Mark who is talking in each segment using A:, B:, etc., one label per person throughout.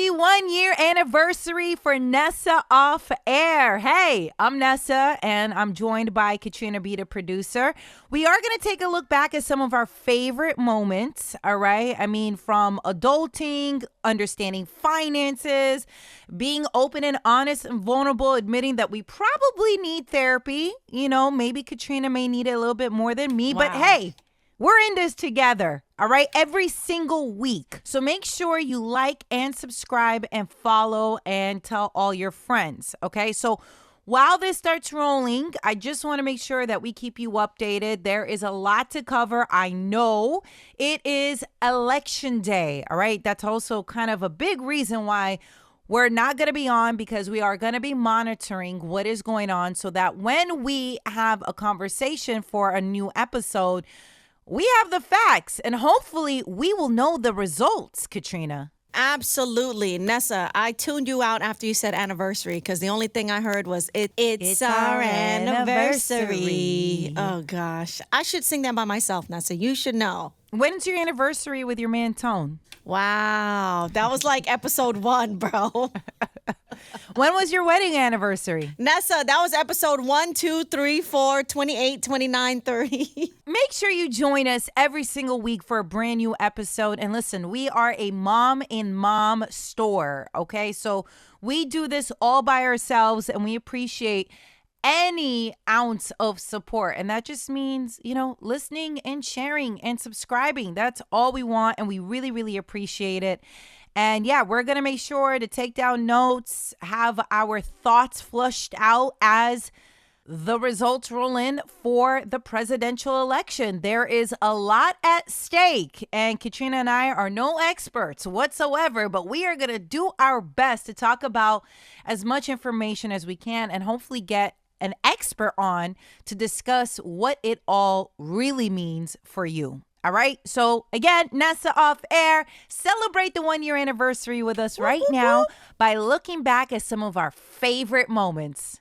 A: Happy 1 year anniversary for Nessa Off Air. Hey, I'm Nessa and I'm joined by Katrina B, the producer. We are going to take a look back at some of our favorite moments, all right? I mean, from adulting, understanding finances, being open and honest and vulnerable, admitting that we probably need therapy. You know, maybe Katrina may need it a little bit more than me, but hey, we're in this together, all right? Every single week. So make sure you like and subscribe and follow and tell all your friends, okay? So while this starts rolling, I just want to make sure that we keep you updated. There is a lot to cover. I know it is election day, all right? That's also kind of a big reason why we're not going to be on, because we are going to be monitoring what is going on so that when we have a conversation for a new episode, we have the facts, and hopefully we will know the results, Katrina.
B: Absolutely. Nessa, I tuned you out after you said anniversary because the only thing I heard was it's our anniversary. Oh, gosh. I should sing that by myself, Nessa. You should know.
A: When's your anniversary with your man, Tone?
B: Wow. That was like episode 1, bro.
A: When was your wedding anniversary?
B: Nessa, that was episode 1, 2, 3, 4, 28, 29, 30.
A: Make sure you join us every single week for a brand new episode. And listen, we are a mom in mom store, okay? So we do this all by ourselves, and we appreciate any ounce of support. And that just means, you know, listening and sharing and subscribing. That's all we want, and we really, really appreciate it. And yeah, we're going to make sure to take down notes, have our thoughts flushed out as the results roll in for the presidential election. There is a lot at stake, and Katrina and I are no experts whatsoever, but we are going to do our best to talk about as much information as we can and hopefully get an expert on to discuss what it all really means for you. All right. So again, Nessa Off Air, celebrate the 1 year anniversary with us right now by looking back at some of our favorite moments.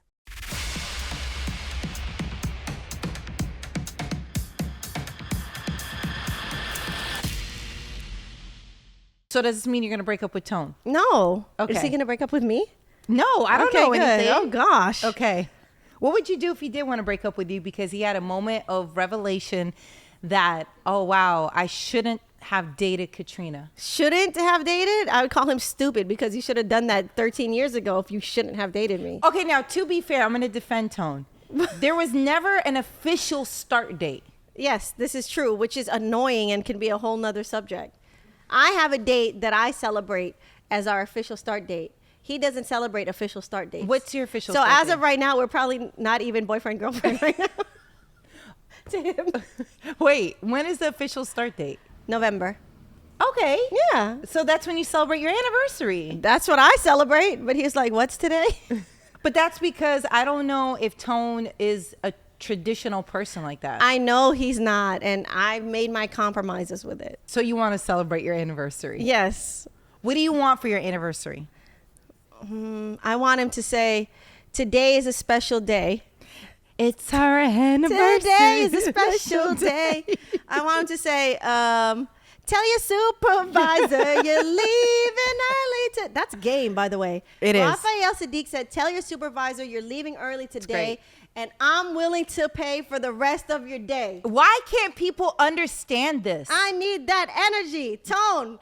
A: So does this mean you're going to break up with Tone?
B: No.
A: Okay.
B: Is he going to break up with me?
A: No, I don't know anything.
B: Oh, gosh.
A: Okay. What would you do if he did want to break up with you because he had a moment of revelation that, oh, wow, I shouldn't have dated Katrina?
B: Shouldn't have dated? I would call him stupid because he should have done that 13 years ago if you shouldn't have dated me.
A: Okay, now, to be fair, I'm going to defend Tone. There was never an official start date.
B: Yes, this is true, which is annoying and can be a whole nother subject. I have a date that I celebrate as our official start date. He doesn't celebrate official start dates.
A: What's your official start date?
B: So as of right now, we're probably not even boyfriend, girlfriend right now. To him.
A: Wait, when is the official start date?
B: November.
A: Okay.
B: Yeah.
A: So that's when you celebrate your anniversary.
B: That's what I celebrate. But he's like, what's today?
A: But that's because I don't know if Tone is a traditional person like that.
B: I know he's not. And I've made my compromises with it.
A: So you want to celebrate your anniversary?
B: Yes.
A: What do you want for your anniversary?
B: I want him to say, today is a special day.
A: It's our anniversary.
B: Today is a special day. I want him to say, tell your supervisor you're leaving early. That's game, by the way.
A: It is.
B: Raphael Sadiq said, tell your supervisor you're leaving early today, and I'm willing to pay for the rest of your day.
A: Why can't people understand this?
B: I need that energy. Tone.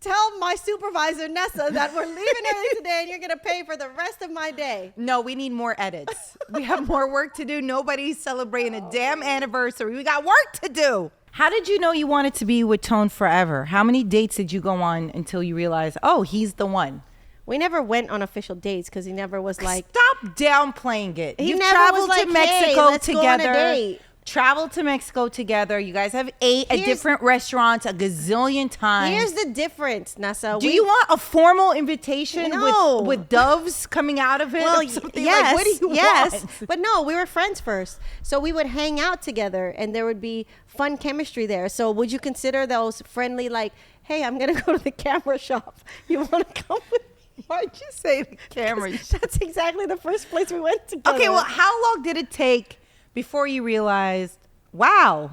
B: Tell my supervisor, Nessa, that we're leaving early today and you're going to pay for the rest of my day.
A: No, we need more edits. We have more work to do. Nobody's celebrating a damn anniversary. We got work to do. How did you know you wanted to be with Tone forever? How many dates did you go on until you realized, oh, he's the one?
B: We never went on official dates because he never was like...
A: Stop downplaying it.
B: He
A: You've
B: never
A: traveled
B: was like,
A: to Mexico
B: hey, let's
A: together.
B: go on a date.
A: Traveled to Mexico together. You guys have ate at different restaurants a gazillion times.
B: Here's the difference, Nessa.
A: Do you want a formal invitation
B: No.
A: with doves coming out of it?
B: Well,
A: or something?
B: yes,
A: Like, what do you want?
B: But no, we were friends first. So we would hang out together and there would be fun chemistry there. So would you consider those friendly, like, hey, I'm going to go to the camera shop. You want to come with me?
A: Why'd you say the camera shop?
B: That's exactly the first place we went together.
A: Okay, well, how long did it take before you realized, wow,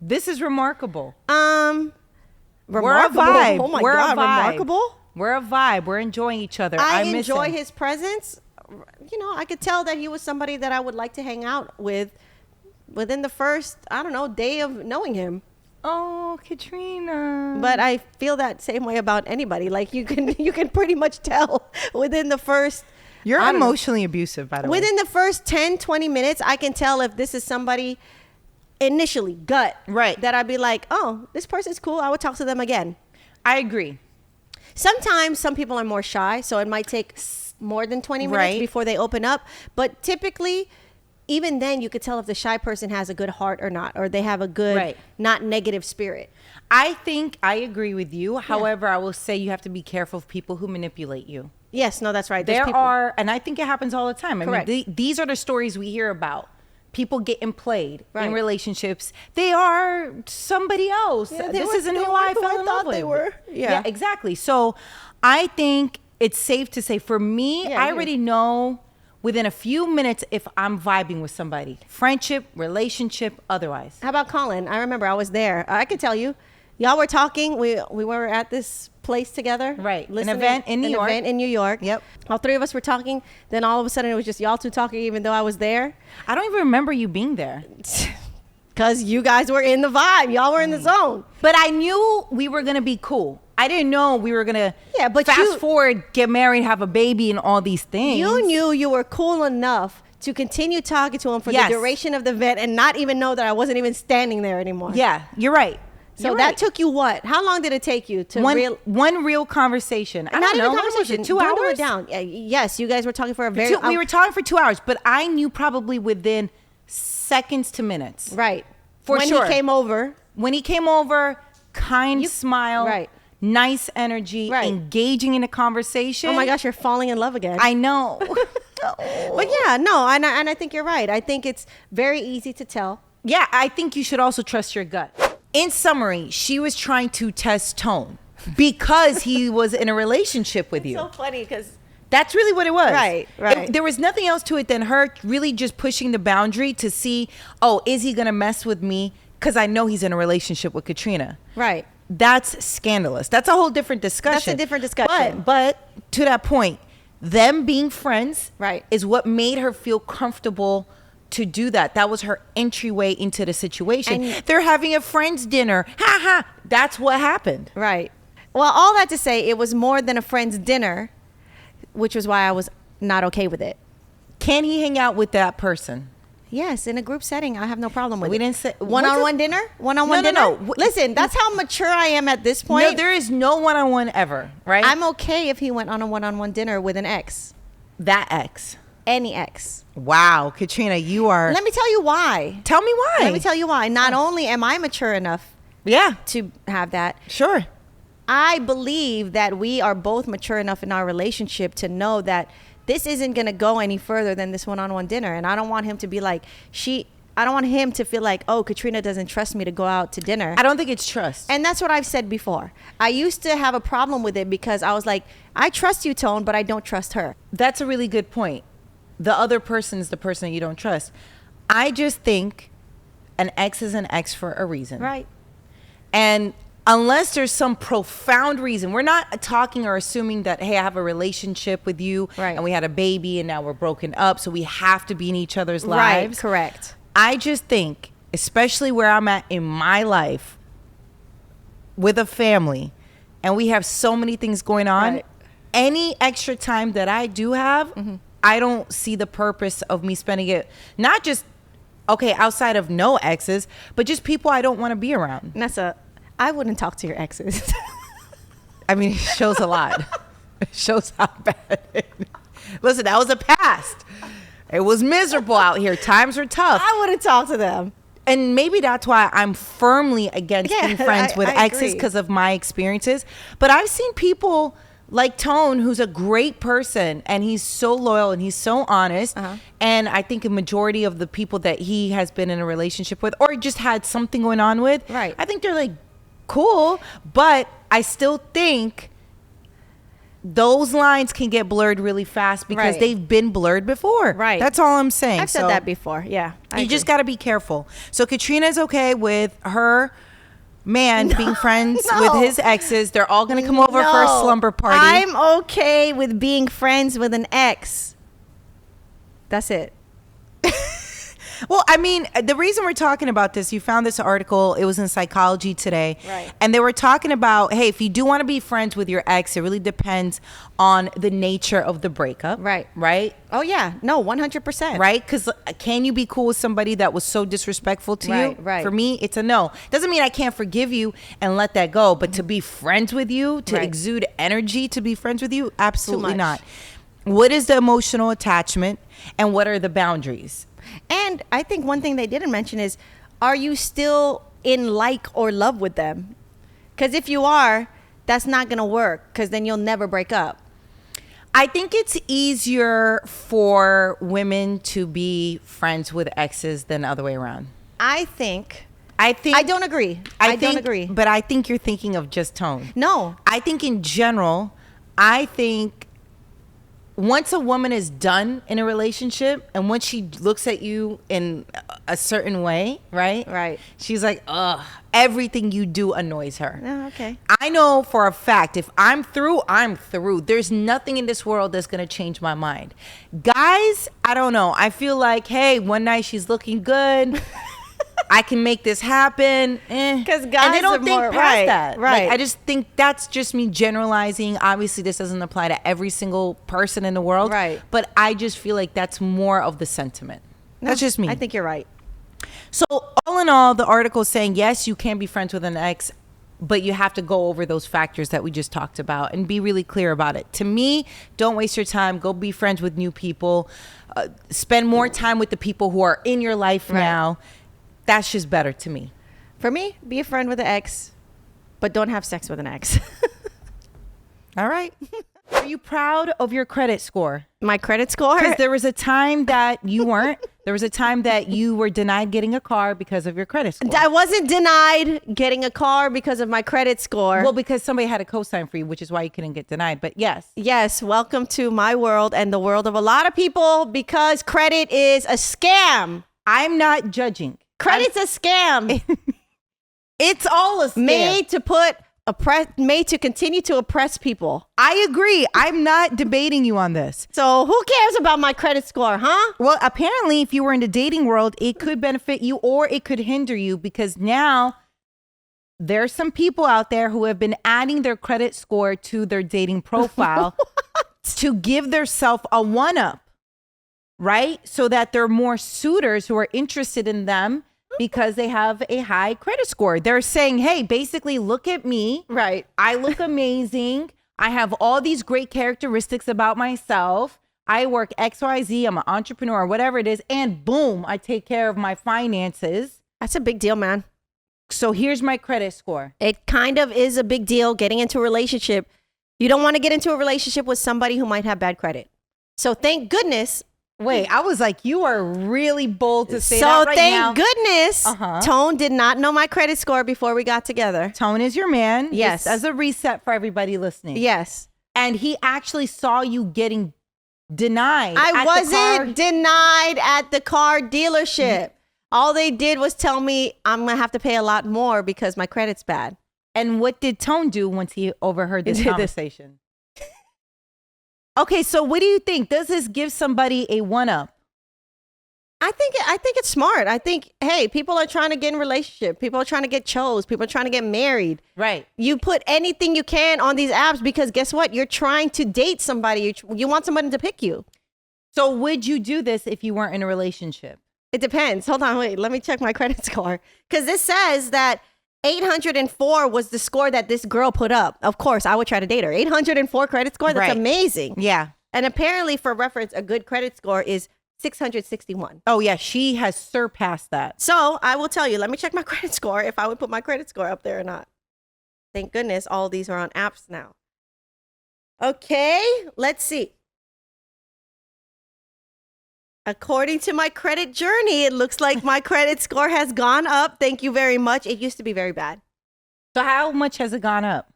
A: this is remarkable?
B: Remarkable.
A: We're a vibe.
B: Oh my
A: We're
B: God,
A: a vibe.
B: remarkable?
A: We're a vibe. We're enjoying each other.
B: I
A: miss
B: enjoy
A: him.
B: his presence. You know, I could tell that he was somebody that I would like to hang out with within the first, I don't know, day of knowing him.
A: Oh, Katrina.
B: But I feel that same way about anybody. Like you can pretty much tell within the first.
A: You're
B: I don't know,
A: emotionally abusive, by the way.
B: within the first 10, 20 minutes, I can tell if this is somebody initially gut.
A: Right.
B: That I'd be like, oh, this person's cool. I would talk to them again.
A: I agree.
B: Sometimes some people are more shy, so it might take more than 20 minutes
A: Right.
B: before they open up. But typically, even then, you could tell if the shy person has a good heart or not, or they have a good,
A: Right.
B: not negative spirit.
A: I think I agree with you. However, I will say you have to be careful of people who manipulate you.
B: Yes, no, that's right. There's
A: There
B: people-
A: are, and I think it happens all the time.
B: Correct.
A: I mean, these are the stories we hear about. People getting played
B: Right.
A: in relationships. They are somebody else.
B: Yeah, they
A: this
B: were-
A: isn't
B: they
A: who
B: weren't
A: I
B: who I
A: fell in
B: thought
A: love
B: they
A: with.
B: were. Yeah.
A: Exactly. So I think it's safe to say for me,
B: Yeah,
A: I
B: it is.
A: already know within a few minutes if I'm vibing with somebody. Friendship, relationship, otherwise.
B: How about Colin? I remember I was there. I could tell you. Y'all were talking. We were at this place together.
A: Right. An
B: listening-
A: event in New York.
B: An event in New York.
A: Yep.
B: All three of us were talking. Then all of a sudden it was just y'all two talking even though I was there.
A: I don't even remember you being there.
B: Because you guys were in the vibe. Y'all were in the zone.
A: But I knew we were gonna be cool. I didn't know we were gonna
B: Yeah, but
A: fast
B: you-
A: forward, get married, have a baby, and all these things.
B: You knew you were cool enough to continue talking to him for
A: Yes.
B: the duration of the event and not even know that I wasn't even standing there anymore.
A: Yeah, you're right.
B: So
A: You're
B: that
A: right.
B: took you what? How long did it take you to
A: one real conversation. I
B: not
A: don't know.
B: even
A: What was
B: conversation.
A: it, 2
B: Dwindle
A: hours?
B: it down. Yes, you guys were talking for a very.
A: We were talking for 2 hours, but I knew probably within seconds to minutes.
B: right
A: For
B: when
A: sure.
B: he came over.
A: When he came over, kind smile,
B: right.
A: nice energy,
B: Right.
A: engaging in a conversation.
B: Oh my gosh, you're falling in love again.
A: I know.
B: But yeah, no, and I think you're right. I think it's very easy to tell.
A: Yeah, I think you should also trust your gut. In summary, she was trying to test Tone because he was in a relationship with you.
B: So funny because
A: That's really what it was.
B: Right, right.
A: There was nothing else to it than her really just pushing the boundary to see, oh, is he going to mess with me? Because I know he's in a relationship with Katrina.
B: right.
A: That's scandalous. That's a whole different discussion.
B: That's a different discussion.
A: But to that point, them being friends
B: Right.
A: is what made her feel comfortable to do that. That was her entryway into the situation.
B: And-
A: They're having a friends dinner. Ha ha. That's what happened.
B: Right. Well, all that to say, it was more than a friend's dinner, which was why I was not okay with it.
A: Can he hang out with that person?
B: Yes, in a group setting, I have no problem with
A: We
B: it.
A: didn't say-
B: one-on-one dinner. One-on-one
A: No,
B: dinner.
A: no, no.
B: Listen, that's how mature I am at this point.
A: No, there is no one-on-one ever, right?
B: I'm okay if he went on a one-on-one dinner with an ex,
A: that ex.
B: any ex.
A: Wow, Katrina, you are.
B: Let me tell you why.
A: Tell me why.
B: Let me tell you why. Not only am I mature enough
A: Yeah,
B: to have that,
A: sure.
B: I believe that we are both mature enough in our relationship to know that this isn't going to go any further than this one-on-one dinner. And I don't want him to be like, I don't want him to feel like, oh, Katrina doesn't trust me to go out to dinner.
A: I don't think it's trust.
B: And that's what I've said before. I used to have a problem with it because I was like, I trust you, Tone, but I don't trust her.
A: That's a really good point. The other person is the person you don't trust. I just think an ex is an ex for a reason.
B: Right.
A: And unless there's some profound reason, we're not talking or assuming that, hey, I have a relationship with you
B: Right.
A: and we had a baby and now we're broken up, so we have to be in each other's
B: Right.
A: lives.
B: Correct.
A: I just think, especially where I'm at in my life with a family, and we have so many things going on,
B: Right.
A: any extra time that I do have, I don't see the purpose of me spending it, not just, okay, outside of no exes, but just people I don't want to be around.
B: Nessa, I wouldn't talk to your exes.
A: I mean, it shows a lot. It shows how bad it is. Listen, that was a past. It was miserable out here. Times were tough.
B: I wouldn't talk to them.
A: And maybe that's why I'm firmly against
B: Yeah,
A: being friends with
B: I
A: exes
B: agree.
A: because of my experiences. But I've seen people like Tone, who's a great person, and he's so loyal and he's so honest.
B: Uh-huh.
A: And I think a majority of the people that he has been in a relationship with or just had something going on with,
B: Right.
A: I think they're like cool. But I still think those lines can get blurred really fast because
B: Right.
A: they've been blurred before.
B: Right.
A: That's all I'm saying.
B: I've said
A: So-
B: that before. Yeah. I
A: you just
B: agree.
A: got to be careful. So Katrina's okay with her man being friends
B: No.
A: with his exes. They're all going to come over for a
B: No.
A: slumber party.
B: I'm okay with being friends with an ex. That's it.
A: Well, I mean, the reason we're talking about this, you found this article, it was in Psychology Today.
B: Right.
A: And they were talking about, hey, if you do want to be friends with your ex, it really depends on the nature of the breakup.
B: Right.
A: Right?
B: Oh, yeah. No, 100%.
A: Right? Because can you be cool with somebody that was so disrespectful to you?
B: Right.
A: For me, it's a no. Doesn't mean I can't forgive you and let that go, but to be friends with you, to
B: Right.
A: exude energy to be friends with you, absolutely
B: much.
A: not. What is the emotional attachment and what are the boundaries?
B: And I think one thing they didn't mention is, are you still in like or love with them? Because if you are, that's not going to work, because then you'll never break up.
A: I think it's easier for women to be friends with exes than the other way around.
B: I think.
A: I
B: don't agree. I don't agree.
A: But I think you're thinking of just tone.
B: No.
A: I think in general, I think once a woman is done in a relationship and once she looks at you in a certain way, right?
B: Right.
A: She's like, ugh, everything you do annoys her.
B: Oh, okay.
A: I know for a fact, if I'm through, I'm through. There's nothing in this world that's going to change my mind. Guys, I don't know. I feel like, hey, one night she's looking good. I can make this happen.
B: 'Cause
A: and
B: guys
A: they don't
B: are
A: think
B: more-
A: past
B: right,
A: that.
B: right.
A: Like, I just think that's just me generalizing. Obviously, this doesn't apply to every single person in the world.
B: Right.
A: But I just feel like that's more of the sentiment. That's just me.
B: I think you're right.
A: So all in all, the article is saying, yes, you can be friends with an ex, but you have to go over those factors that we just talked about and be really clear about it. To me, don't waste your time. Go be friends with new people. Spend more time with the people who are in your life
B: Right.
A: now. That's just better to me.
B: For me, be a friend with an ex, but don't have sex with an ex.
A: All right. Are you proud of your credit score?
B: My credit score?
A: Because there was a time that you weren't. There was a time that you were denied getting a car because of your credit score.
B: I wasn't denied getting a car because of my credit score.
A: Well, because somebody had a cosign for you, which is why you couldn't get denied. But yes.
B: Yes, welcome to my world and the world of a lot of people, because credit is a scam.
A: I'm not judging.
B: Credit's a scam.
A: It's all a scam.
B: Made to continue to oppress people.
A: I agree. I'm not debating you on this.
B: So who cares about my credit score, huh?
A: Well, apparently, if you were in the dating world, it could benefit you or it could hinder you, because now there's some people out there who have been adding their credit score to their dating profile to give themselves a one-up, right? So that there are more suitors who are interested in them because they have a high credit score. They're saying, hey, basically, look at me.
B: Right.
A: I look amazing. I have all these great characteristics about myself. I work XYZ. I'm an entrepreneur, whatever it is. And boom, I take care of my finances.
B: That's a big deal, man.
A: So here's my credit score.
B: It kind of is a big deal getting into a relationship. You don't want to get into a relationship with somebody who might have bad credit. So thank goodness.
A: Wait, I was like, you are really bold to say
B: So
A: that right now.
B: thank goodness
A: Uh-huh.
B: Tone did not know my credit score before we got together.
A: Tone is your man.
B: Yes.
A: Just as a reset for everybody listening.
B: Yes.
A: And he actually saw you getting denied.
B: I
A: at the
B: wasn't
A: car.
B: denied at the car dealership. All they did was tell me I'm going to have to pay a lot more because my credit's bad.
A: And what did Tone do once he overheard this
B: He did this.
A: conversation? Okay, so what do you think? Does this give somebody a one-up?
B: I think it's smart. I think, hey, people are trying to get in a relationship. People are trying to get chose. People are trying to get married.
A: Right.
B: You put anything you can on these apps because guess what? You're trying to date somebody. You want somebody to pick you.
A: So would you do this if you weren't in a relationship?
B: It depends. Hold on, wait. Let me check my credit score. Because this says that 804 was the score that this girl put up. Of course, I would try to date her. 804 credit score? That's
A: Right.
B: amazing.
A: Yeah.
B: And apparently, for reference, a good credit score is 661.
A: Oh, yeah. She has surpassed that.
B: So I will tell you, let me check my credit score if I would put my credit score up there or not. Thank goodness all these are on apps now. Okay, let's see. According to my credit journey, it looks like my credit score has gone up. Thank you very much. It used to be very bad.
A: So how much has it gone up?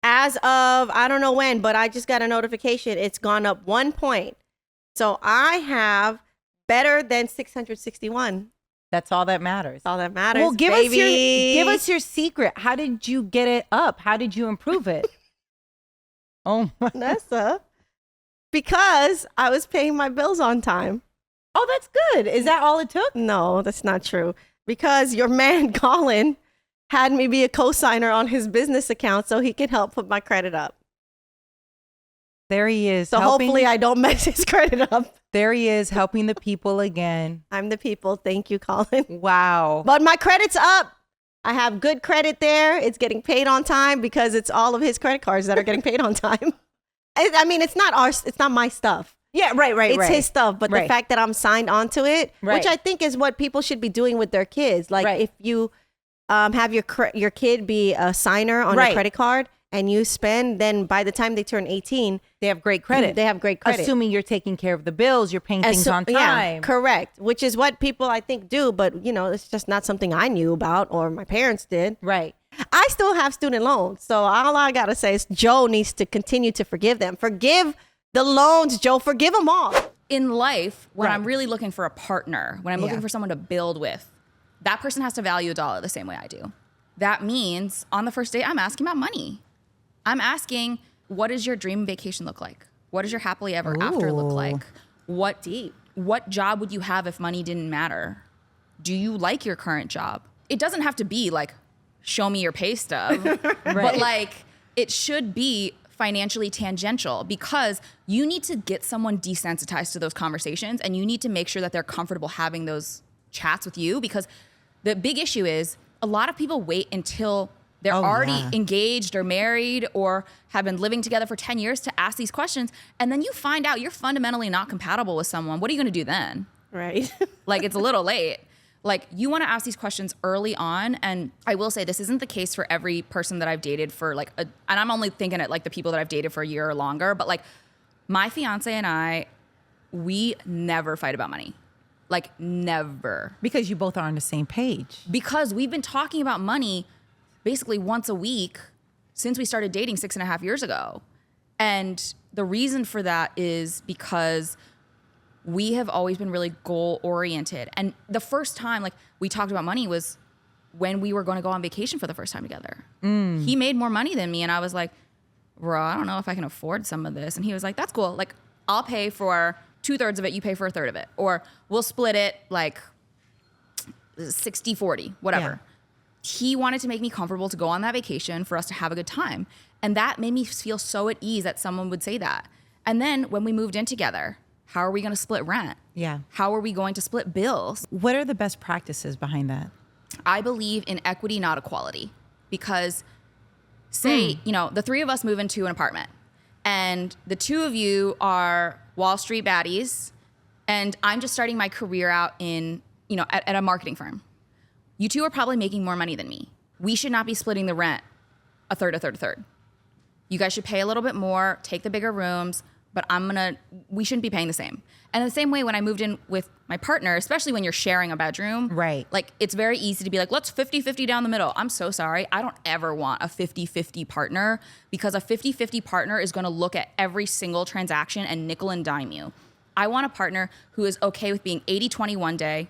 B: As of, I don't know when, but I just got a notification. It's gone up 1 point. So I have better than 661.
A: That's all that matters.
B: All that matters.
A: Well,
B: baby.
A: give us your secret. How did you get it up? How did you improve it? Oh,
B: Nessa, because I was paying my bills on time.
A: oh, that's good. Is that all it took?
B: No, that's not true. Because your man, Colin, had me be a co-signer on his business account so he could help put my credit up.
A: There he is.
B: So hopefully I don't mess his credit up.
A: There he is helping the people again.
B: I'm the people. Thank you, Colin.
A: Wow.
B: But my credit's up. I have good credit there. It's getting paid on time because it's all of his credit cards that are getting paid on time. I mean, it's not my stuff.
A: Yeah, right.
B: It's his stuff. But the fact that I'm signed onto it, which I think is what people should be doing with their kids. Like if you have your kid be a signer on a credit card and you spend, then by the time they turn 18,
A: they have great credit.
B: They have great credit.
A: Assuming you're taking care of the bills, you're paying things on time.
B: Yeah, correct. Which is what people, I think, do. But, you know, it's just not something I knew about or my parents did.
A: Right.
B: I still have student loans. So all I got to say is Joe needs to continue to forgive them. Forgive the loans, Joe. Forgive them all.
C: In life, when I'm really looking for a partner, when I'm looking for someone to build with, that person has to value $1 the same way I do. That means on the first date, I'm asking about money. I'm asking, what does your dream vacation look like? What does your happily ever after look like? What job would you have if money didn't matter? Do you like your current job? It doesn't have to be like, show me your pay stub, but like it should be financially tangential because you need to get someone desensitized to those conversations and you need to make sure that they're comfortable having those chats with you because the big issue is a lot of people wait until they're already engaged or married or have been living together for 10 years to ask these questions. And then you find out you're fundamentally not compatible with someone. What are you going to do then?
B: Right.
C: Like, it's a little late. Like, you want to ask these questions early on. And I will say this isn't the case for every person that I've dated for like, and I'm only thinking at like the people that I've dated for a year or longer. But like my fiance and I, we never fight about money. Like, never.
A: Because you both are on the same page.
C: Because we've been talking about money basically once a week since we started dating 6.5 years ago. And the reason for that is because we have always been really goal oriented. And the first time like we talked about money was when we were going to go on vacation for the first time together. He made more money than me. And I was like, bro, I don't know if I can afford some of this. And he was like, that's cool. Like, I'll pay for 2/3 of it. You pay for 1/3 of it. Or we'll split it like 60-40, whatever. Yeah. He wanted to make me comfortable to go on that vacation for us to have a good time. And that made me feel so at ease that someone would say that. And then when we moved in together, how are we going to split rent?
A: Yeah.
C: How are we going to split bills?
A: What are the best practices behind that?
C: I believe in equity, not equality. Because say, you know, the three of us move into an apartment and the two of you are Wall Street baddies and I'm just starting my career out in, you know, at a marketing firm. You two are probably making more money than me. We should not be splitting the rent a third. You guys should pay a little bit more, take the bigger rooms, but we shouldn't be paying the same. And the same way when I moved in with my partner, especially when you're sharing a bedroom,
A: right?
C: Like it's very easy to be like, let's 50-50 down the middle. I'm so sorry. I don't ever want a 50-50 partner because a 50-50 partner is gonna look at every single transaction and nickel and dime you. I want a partner who is okay with being 80-20 one day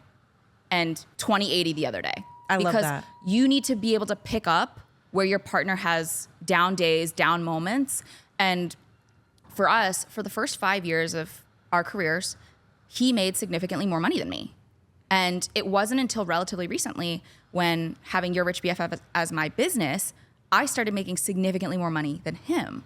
C: and 20-80 the other day.
A: I love that.
C: Because you need to be able to pick up where your partner has down days, down moments. And for us, for the first 5 years of our careers, he made significantly more money than me. And it wasn't until relatively recently when having Your Rich BFF as my business, I started making significantly more money than him.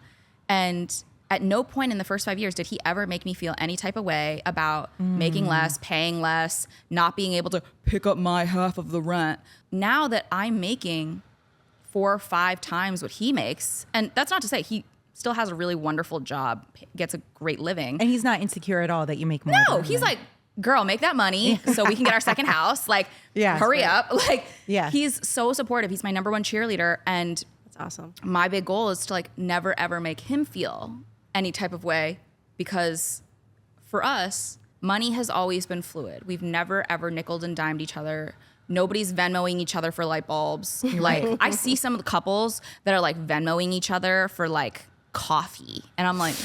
C: And at no point in the first 5 years did he ever make me feel any type of way about making less, paying less, not being able to pick up my half of the rent. Now that I'm making 4 or 5 times what he makes, and that's not to say he still has a really wonderful job, gets a great living.
A: And he's not insecure at all that you make more.
C: No, he's like, girl, make that money so we can get our second house. Like, hurry up. Like, he's so supportive. He's my number one cheerleader. And
B: that's awesome.
C: My big goal is to like never ever make him feel any type of way because for us, money has always been fluid. We've never ever nickeled and dimed each other. Nobody's Venmoing each other for light bulbs. Like I see some of the couples that are like Venmoing each other for like coffee. And I'm like,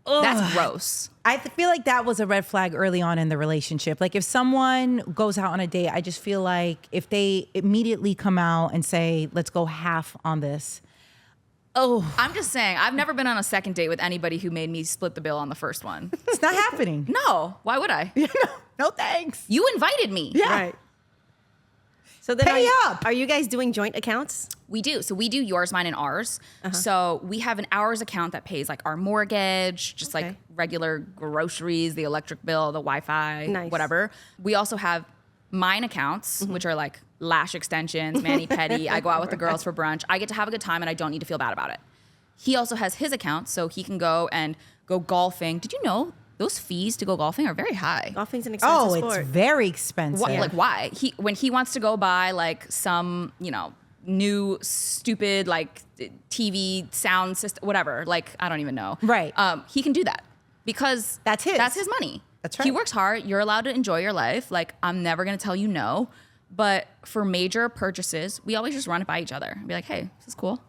C: That's gross.
A: I feel like that was a red flag early on in the relationship. Like if someone goes out on a date, I just feel like if they immediately come out and say, let's go half on this. Oh,
C: I'm just saying, I've never been on a second date with anybody who made me split the bill on the first one.
A: it's not happening.
C: No, why would I?
A: No thanks.
C: You invited me.
A: Yeah.
B: Right. So then
A: Pay up.
B: Are you guys doing joint accounts?
C: We do. So we do yours, mine, and ours. So we have an ours account that pays like our mortgage, just like
B: Okay.
C: regular groceries, the electric bill, the Wi-Fi,
B: Nice.
C: whatever. We also have mine accounts, which are like lash extensions, mani-pedi. I go out with the girls for brunch. I get to have a good time and I don't need to feel bad about it. He also has his account, so he can go golfing. Did you know those fees to go golfing are very high?
B: Golfing's an expensive
A: Oh,
B: sport.
A: it's very expensive.
C: Why, like why? When he wants to go buy like some, new stupid like TV sound system, whatever. Like I don't even know.
A: Right.
C: He can do that because
A: That's his.
C: That's his money.
A: That's right.
C: He works hard. You're allowed to enjoy your life. Like I'm never gonna tell you no. But for major purchases, we always just run it by each other. Be like, hey, this is cool.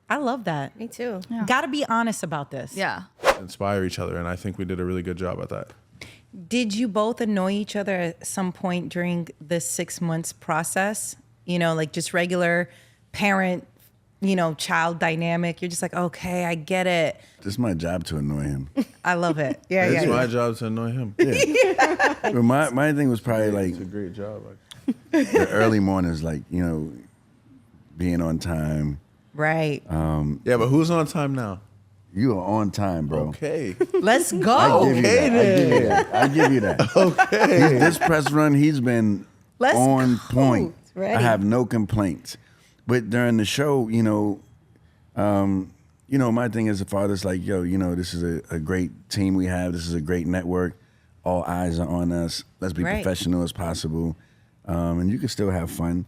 A: I love that.
B: Me too.
A: Got to be honest about this.
C: Yeah.
D: Inspire each other, and I think we did a really good job at that.
A: Did you both annoy each other at some point during this 6 months process? Like just regular parent, child dynamic. You're just like, okay, I get it.
E: It's my job to annoy him.
A: I love it. Yeah,
D: It's
A: yeah.
D: my job to annoy him.
E: But my thing was probably like
D: It's a great job.
E: the early mornings, like, being on time.
A: Right.
D: Yeah, but who's on time now?
E: You are on time, bro.
D: Okay.
A: Let's
E: I
A: go.
E: give you that. I give you that. Okay. This press run, he's been
A: Let's
E: on
A: go.
E: point.
B: Ready.
E: I have no complaints. But during the show, my thing as a father is like, this is a great team we have. This is a great network. All eyes are on us. Let's be
A: Right.
E: professional as possible. And you can still have fun.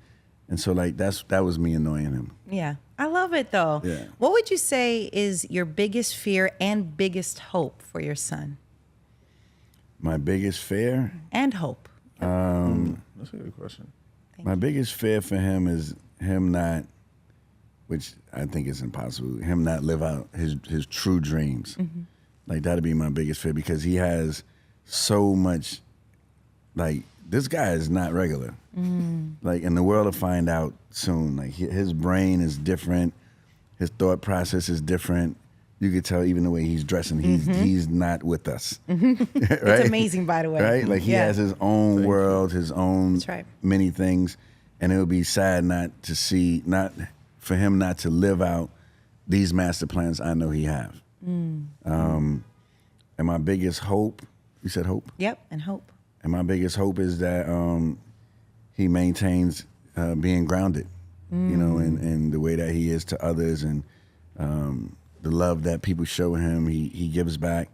E: And so that was me annoying him.
A: Yeah. I love it though.
E: Yeah.
A: What would you say is your biggest fear and biggest hope for your son?
E: My biggest fear?
A: And hope.
D: That's a good question.
E: My biggest fear for him is him not, which I think is impossible, him not live out his true dreams. Like that'd be my biggest fear because he has so much, like this guy is not regular. Like, and the world will find out soon. Like his brain is different. His thought process is different. You could tell even the way he's dressing, he's not with us. Right?
A: It's amazing, by the way.
E: Right? Like he has his own world, his own
A: That's right.
E: many things. And it would be sad for him not to live out these master plans I know he have. And my biggest hope, you said hope?
A: Yep. And hope.
E: And my biggest hope is that he maintains being grounded, and the way that he is to others and the love that people show him, he gives back.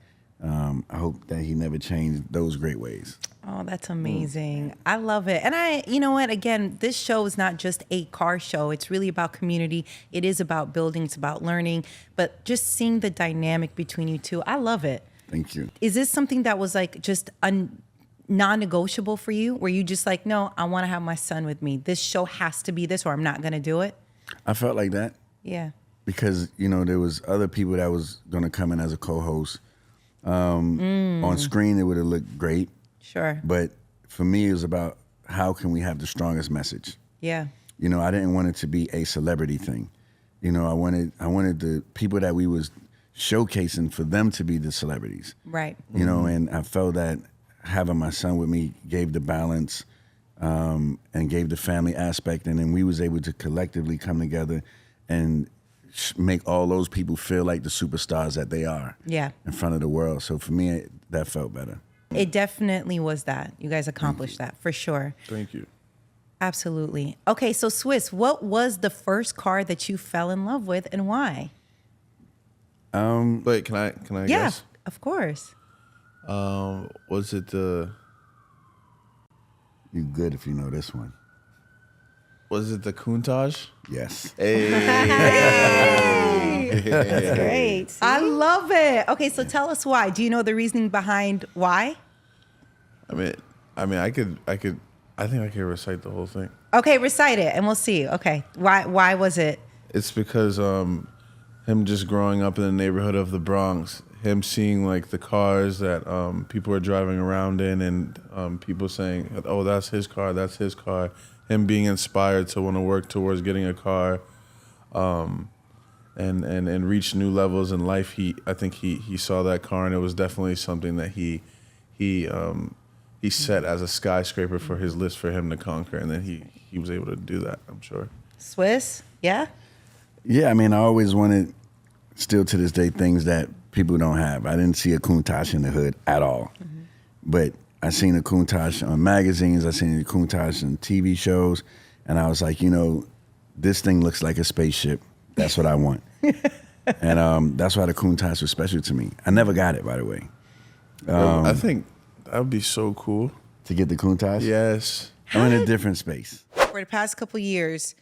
E: I hope that he never changed those great ways.
A: Oh, that's amazing. I love it. And you know what? Again, this show is not just a car show. It's really about community. It is about building. It's about learning. But just seeing the dynamic between you two, I love it.
E: Thank you.
A: Is this something that was like just non-negotiable for you? Were you just like, no, I want to have my son with me. This show has to be this or I'm not going to do it?
E: I felt like that
A: Yeah.
E: because, there was other people that was going to come in as a co-host. On screen, it would have looked great.
A: Sure.
E: But for me, it was about how can we have the strongest message?
A: Yeah.
E: I didn't want it to be a celebrity thing. I wanted the people that we was showcasing for them to be the celebrities.
A: Right.
E: And I felt that having my son with me gave the balance and gave the family aspect, and then we was able to collectively come together and make all those people feel like the superstars that they are.
A: Yeah.
E: In front of the world. So for me, that felt better.
A: It definitely was that. You guys accomplished that for sure.
D: Thank you.
A: Absolutely. Okay, so Swiss, what was the first car that you fell in love with and why?
D: Wait, can I
A: Yeah,
D: guess?
A: of course.
D: Was it the
E: You good if you know this one.
D: Countach?
E: Yes.
B: That's great.
A: I love it. Okay, so tell us why. Do you know the reasoning behind why?
D: I mean, I think I could recite the whole thing.
A: Okay, recite it and we'll see. Okay. Why was it?
D: It's because him just growing up in the neighborhood of the Bronx, him seeing like the cars that people are driving around in, and people saying, "Oh, that's his car, that's his car." Him being inspired to want to work towards getting a car, and reach new levels in life. I think he saw that car, and it was definitely something that he set as a skyscraper for his list for him to conquer, and then he was able to do that, I'm sure.
A: Swiss, yeah?
E: Yeah, I mean, I always wanted, still to this day, things that people don't have. I didn't see a Countach in the hood at all. Mm-hmm. But I seen a Countach on magazines, I seen a Countach on TV shows, and I was like, this thing looks like a spaceship. That's what I want. And that's why the Countach was special to me. I never got it, by the way.
D: I think that would be so cool.
E: To get the Countach?
D: Yes.
E: I'm in a different space.
A: For the past couple years,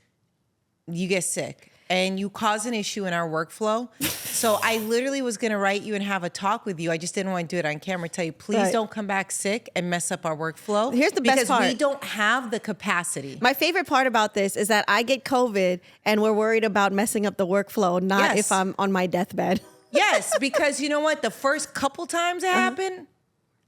A: you get sick and you cause an issue in our workflow. So I literally was going to write you and have a talk with you. I just didn't want to do it on camera. Tell you, please don't come back sick and mess up our workflow.
B: Here's the best part.
A: Because we don't have the capacity.
B: My favorite part about this is that I get COVID and we're worried about messing up the workflow, not if I'm on my deathbed.
A: Yes, because you know what? The first couple times it happened,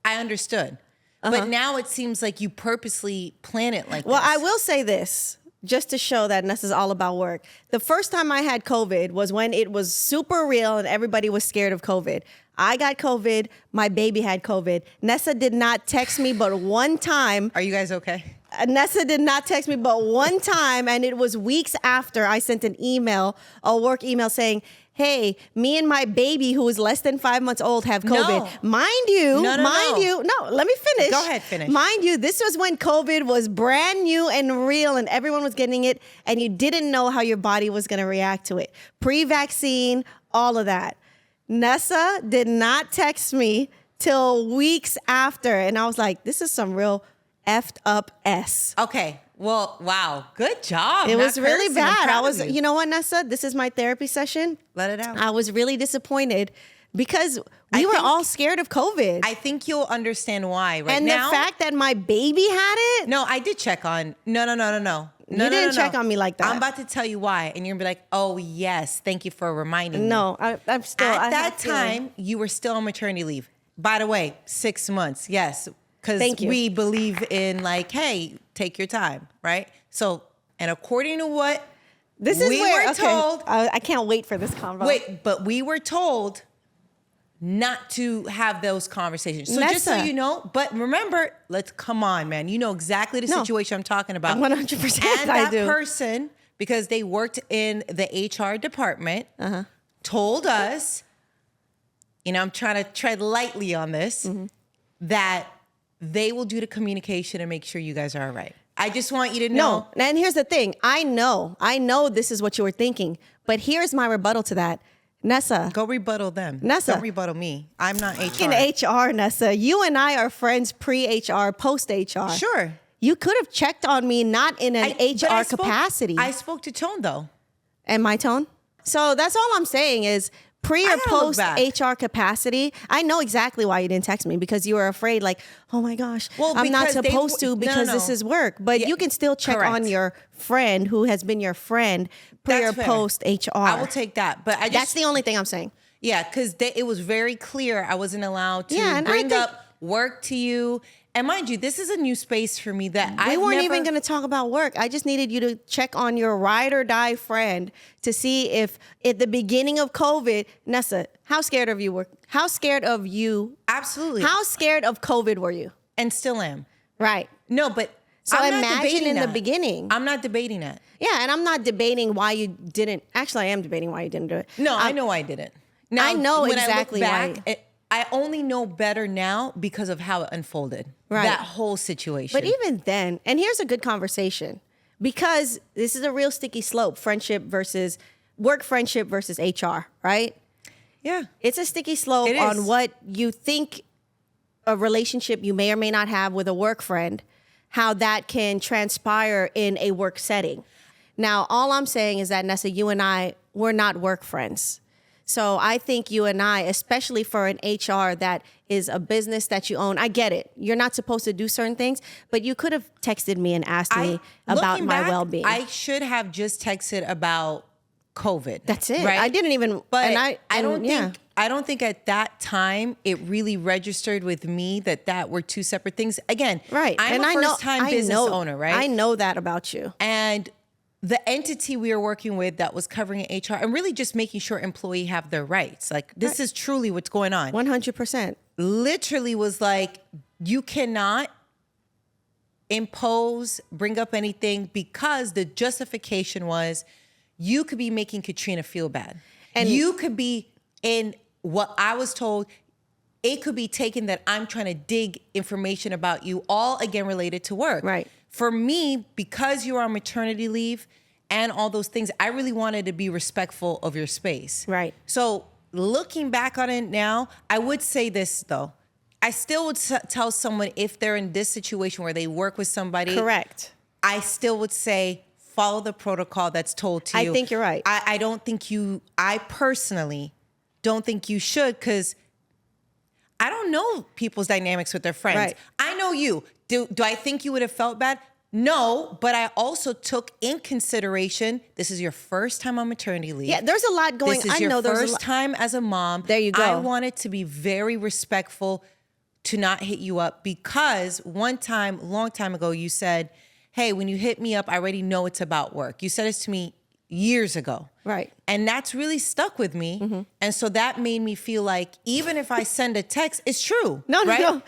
A: I understood. But now it seems like you purposely plan it like
B: Well,
A: this.
B: I will say this, just to show that Nessa's all about work. The first time I had COVID was when it was super real and everybody was scared of COVID. I got COVID. My baby had COVID. Nessa did not text me but one time.
A: Are you guys okay?
B: Nessa did not text me but one time, and it was weeks after I sent an email, a work email saying, hey, me and my baby who is less than 5 months old have COVID.
A: No.
B: Mind you,
A: No.
B: let me finish.
A: Go ahead, finish.
B: Mind you, this was when COVID was brand new and real and everyone was getting it, and you didn't know how your body was going to react to it. Pre-vaccine, all of that. Nessa did not text me till weeks after, and I was like, this is some real effed up S.
A: Okay. Well, wow. Good job.
B: It was
A: Not
B: really
A: cursing. I'm
B: bad.
A: proud
B: I
A: of
B: was,
A: you.
B: you know what, Nessa? This is my therapy session.
A: Let it out.
B: I was really disappointed because we were
A: think-
B: all scared of COVID.
A: I think you'll understand why right
B: and
A: now.
B: the fact that my baby had it.
A: No, I did check on. No.
B: You didn't check on me like that.
A: I'm about to tell you why, and you're gonna be like, "Oh yes, thank you for reminding me."
B: No, I'm still.
A: At
B: I
A: that
B: have a feeling.
A: time, you were still on maternity leave. By the way, 6 months, yes, because
B: Thank you.
A: we believe in like, hey, take your time, right? So, and according to what
B: This is
A: we
B: where
A: were told,
B: I can't wait for this convo.
A: but we were told not to have those conversations. So just so
B: Nessa.
A: you know, but remember, come on, man. You know exactly the
B: No.
A: situation I'm talking about.
B: 100%
A: And
B: I
A: that
B: do.
A: person, because they worked in the HR department, told us, I'm trying to tread lightly on this, that they will do the communication and make sure you guys are all right. I just want you to know.
B: No, and here's the thing. I know this is what you were thinking, but here's my rebuttal to that. Nessa.
A: Go rebuttal them.
B: Nessa.
A: Don't rebuttal me. I'm not HR.
B: In HR, Nessa. You and I are friends pre-HR, post-HR.
A: Sure.
B: You could have checked on me not in an
A: But
B: HR
A: I spoke-
B: capacity.
A: I spoke to Tone, though.
B: And my tone? So that's all I'm saying is pre or
A: I gotta look
B: post
A: back.
B: HR capacity. I know exactly why you didn't text me, because you were afraid, like, oh my gosh,
A: Well,
B: I'm not
A: because they
B: supposed to
A: no,
B: because
A: no.
B: this is work. But
A: Yeah,
B: you can still check
A: correct.
B: on your friend who has been your friend pre
A: That's
B: or
A: fair.
B: post HR.
A: I will take that. But I just,
B: That's the only thing I'm saying.
A: yeah, because it was very clear I wasn't allowed to
B: Yeah, and I
A: bring
B: think-
A: up work to you. And mind you, this is a new space for me that
B: We
A: I've
B: weren't
A: never,
B: even going to talk about work. I just needed you to check on your ride or die friend to see if at the beginning of COVID, Nessa, how scared of you were? How scared of you?
A: Absolutely.
B: How scared of COVID were you?
A: And still am.
B: Right.
A: No, but
B: So
A: I'm not
B: imagine
A: debating
B: in the
A: that.
B: beginning.
A: I'm not debating that.
B: Yeah, and I'm not debating why you didn't. Actually, I am debating why you didn't do it.
A: No, I know I didn't. Now,
B: I know
A: when
B: exactly
A: I look
B: why.
A: back, I only know better now because of how it unfolded.
B: Right.
A: That whole situation.
B: But even then, and here's a good conversation, because this is a real sticky slope, friendship versus HR, right?
A: yeah.
B: It's a sticky slope
A: It is.
B: on what you think a relationship you may or may not have with a work friend, how that can transpire in a work setting. Now, all I'm saying is that, Nessa, you and I, we're not work friends. So I think you and I, especially for an HR that is a business that you own, I get it. You're not supposed to do certain things, but you could have texted me and asked me about
A: Looking
B: my
A: back,
B: well-being.
A: I should have just texted about COVID.
B: That's it.
A: Right?
B: I didn't even.
A: But
B: and
A: I don't
B: yeah.
A: think at that time it really registered with me that were two separate things. Again,
B: Right.
A: I'm
B: and
A: a
B: I know,
A: first-time business owner, right?
B: I know that about you.
A: And the entity we were working with that was covering HR and really just making sure employee have their rights. Like this is truly what's going on.
B: 100%.
A: Literally was like, you cannot impose, bring up anything because the justification was you could be making Katrina feel bad. And you could be in what I was told, it could be taken that I'm trying to dig information about you, all again related to work.
B: Right.
A: For me, because you're on maternity leave and all those things, I really wanted to be respectful of your space.
B: Right.
A: So looking back on it now, I would say this though. I still would tell someone if they're in this situation where they work with somebody.
B: Correct.
A: I still would say follow the protocol that's told to you.
B: I think you're right.
A: I don't think I personally don't think you should because I don't know people's dynamics with their friends.
B: Right.
A: I know you. Do I think you would have felt bad? No, but I also took in consideration, this is your first time on maternity leave.
B: Yeah, there's a lot going.
A: This is
B: I
A: your
B: know there's
A: first time as a mom.
B: There you go.
A: I wanted to be very respectful to not hit you up because one time, a long time ago, you said, hey, when you hit me up, I already know it's about work. You said this to me years ago.
B: Right.
A: And that's really stuck with me.
B: Mm-hmm.
A: And so that made me feel like even if I send a text, it's true.
B: No,
A: right?
B: no.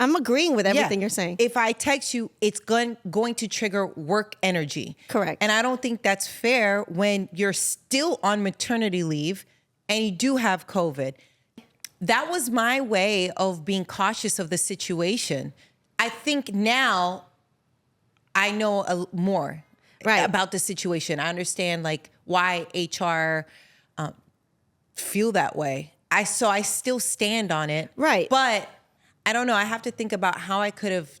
B: I'm agreeing with everything you're saying.
A: If I text you, it's going to trigger work energy.
B: Correct.
A: And I don't think that's fair when you're still on maternity leave and you do have COVID. That was my way of being cautious of the situation. I think now I know more about the situation. I understand like why HR feel that way. So I still stand on it.
B: Right.
A: But I don't know. I have to think about how I could have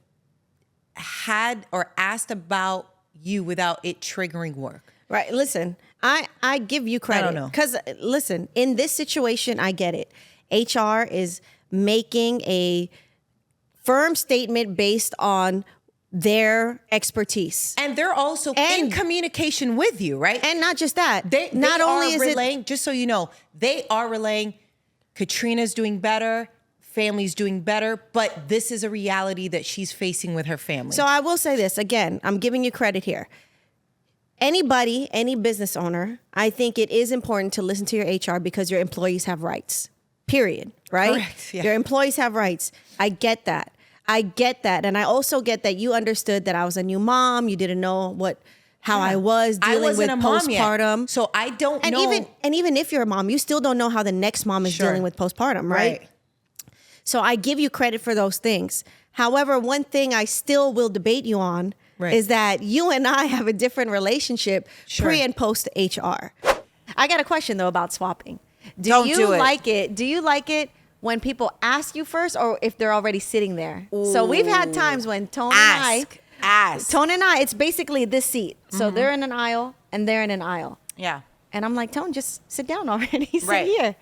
A: had or asked about you without it triggering work.
B: Right. Listen, I give you credit.
A: I don't know.
B: Because listen, in this situation, I get it. HR is making a firm statement based on their expertise.
A: And they're also in communication with you, right?
B: And not just that.
A: They
B: not only
A: are
B: is
A: relaying, just so you know, they are relaying Katrina's doing better, family's doing better, but this is a reality that she's facing with her family.
B: So I will say this again, I'm giving you credit here. Anybody, any business owner, I think it is important to listen to your HR because your employees have rights. Period. Right?
A: Correct, yeah.
B: Your employees have rights. I get that. And I also get that you understood that I was a new mom. You didn't know how I was dealing with postpartum.
A: Yet, so I don't know.
B: Even if you're a mom, you still don't know how the next mom is dealing with postpartum, right? So I give you credit for those things. However, one thing I still will debate you on is that you and I have a different relationship pre and post HR. I got a question though about swapping. Do you like it when people ask you first or if they're already sitting there? Ooh. So we've had times when Tone and I, it's basically this seat. So they're in an aisle and they're in an aisle.
A: Yeah.
B: And I'm like, Tone, just sit down already. Sit here.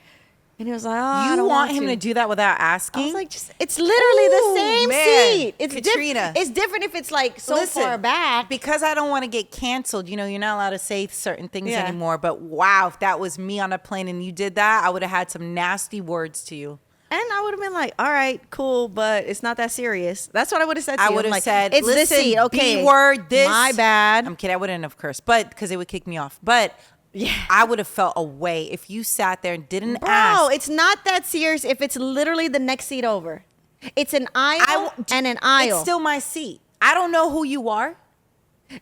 B: And he was like, oh, I
A: you
B: don't
A: want him to do that without asking?
B: I was like, it's literally the same seat. It's
A: Katrina.
B: It's different if it's like far back.
A: Because I don't want to get canceled. You know, you're not allowed to say certain things anymore. But wow, if that was me on a plane and you did that, I would have had some nasty words to you.
B: And I would have been like, all right, cool, but it's not that serious. That's what I would have said to you.
A: I would have said,
B: it's
A: listen,
B: this seat, okay.
A: B-word, this.
B: My bad.
A: I'm kidding. I wouldn't have cursed, but because it would kick me off. But I would have felt away if you sat there and didn't ask.
B: Bro, it's not that serious if it's literally the next seat over. It's an aisle and an aisle.
A: It's still my seat. I don't know who you are.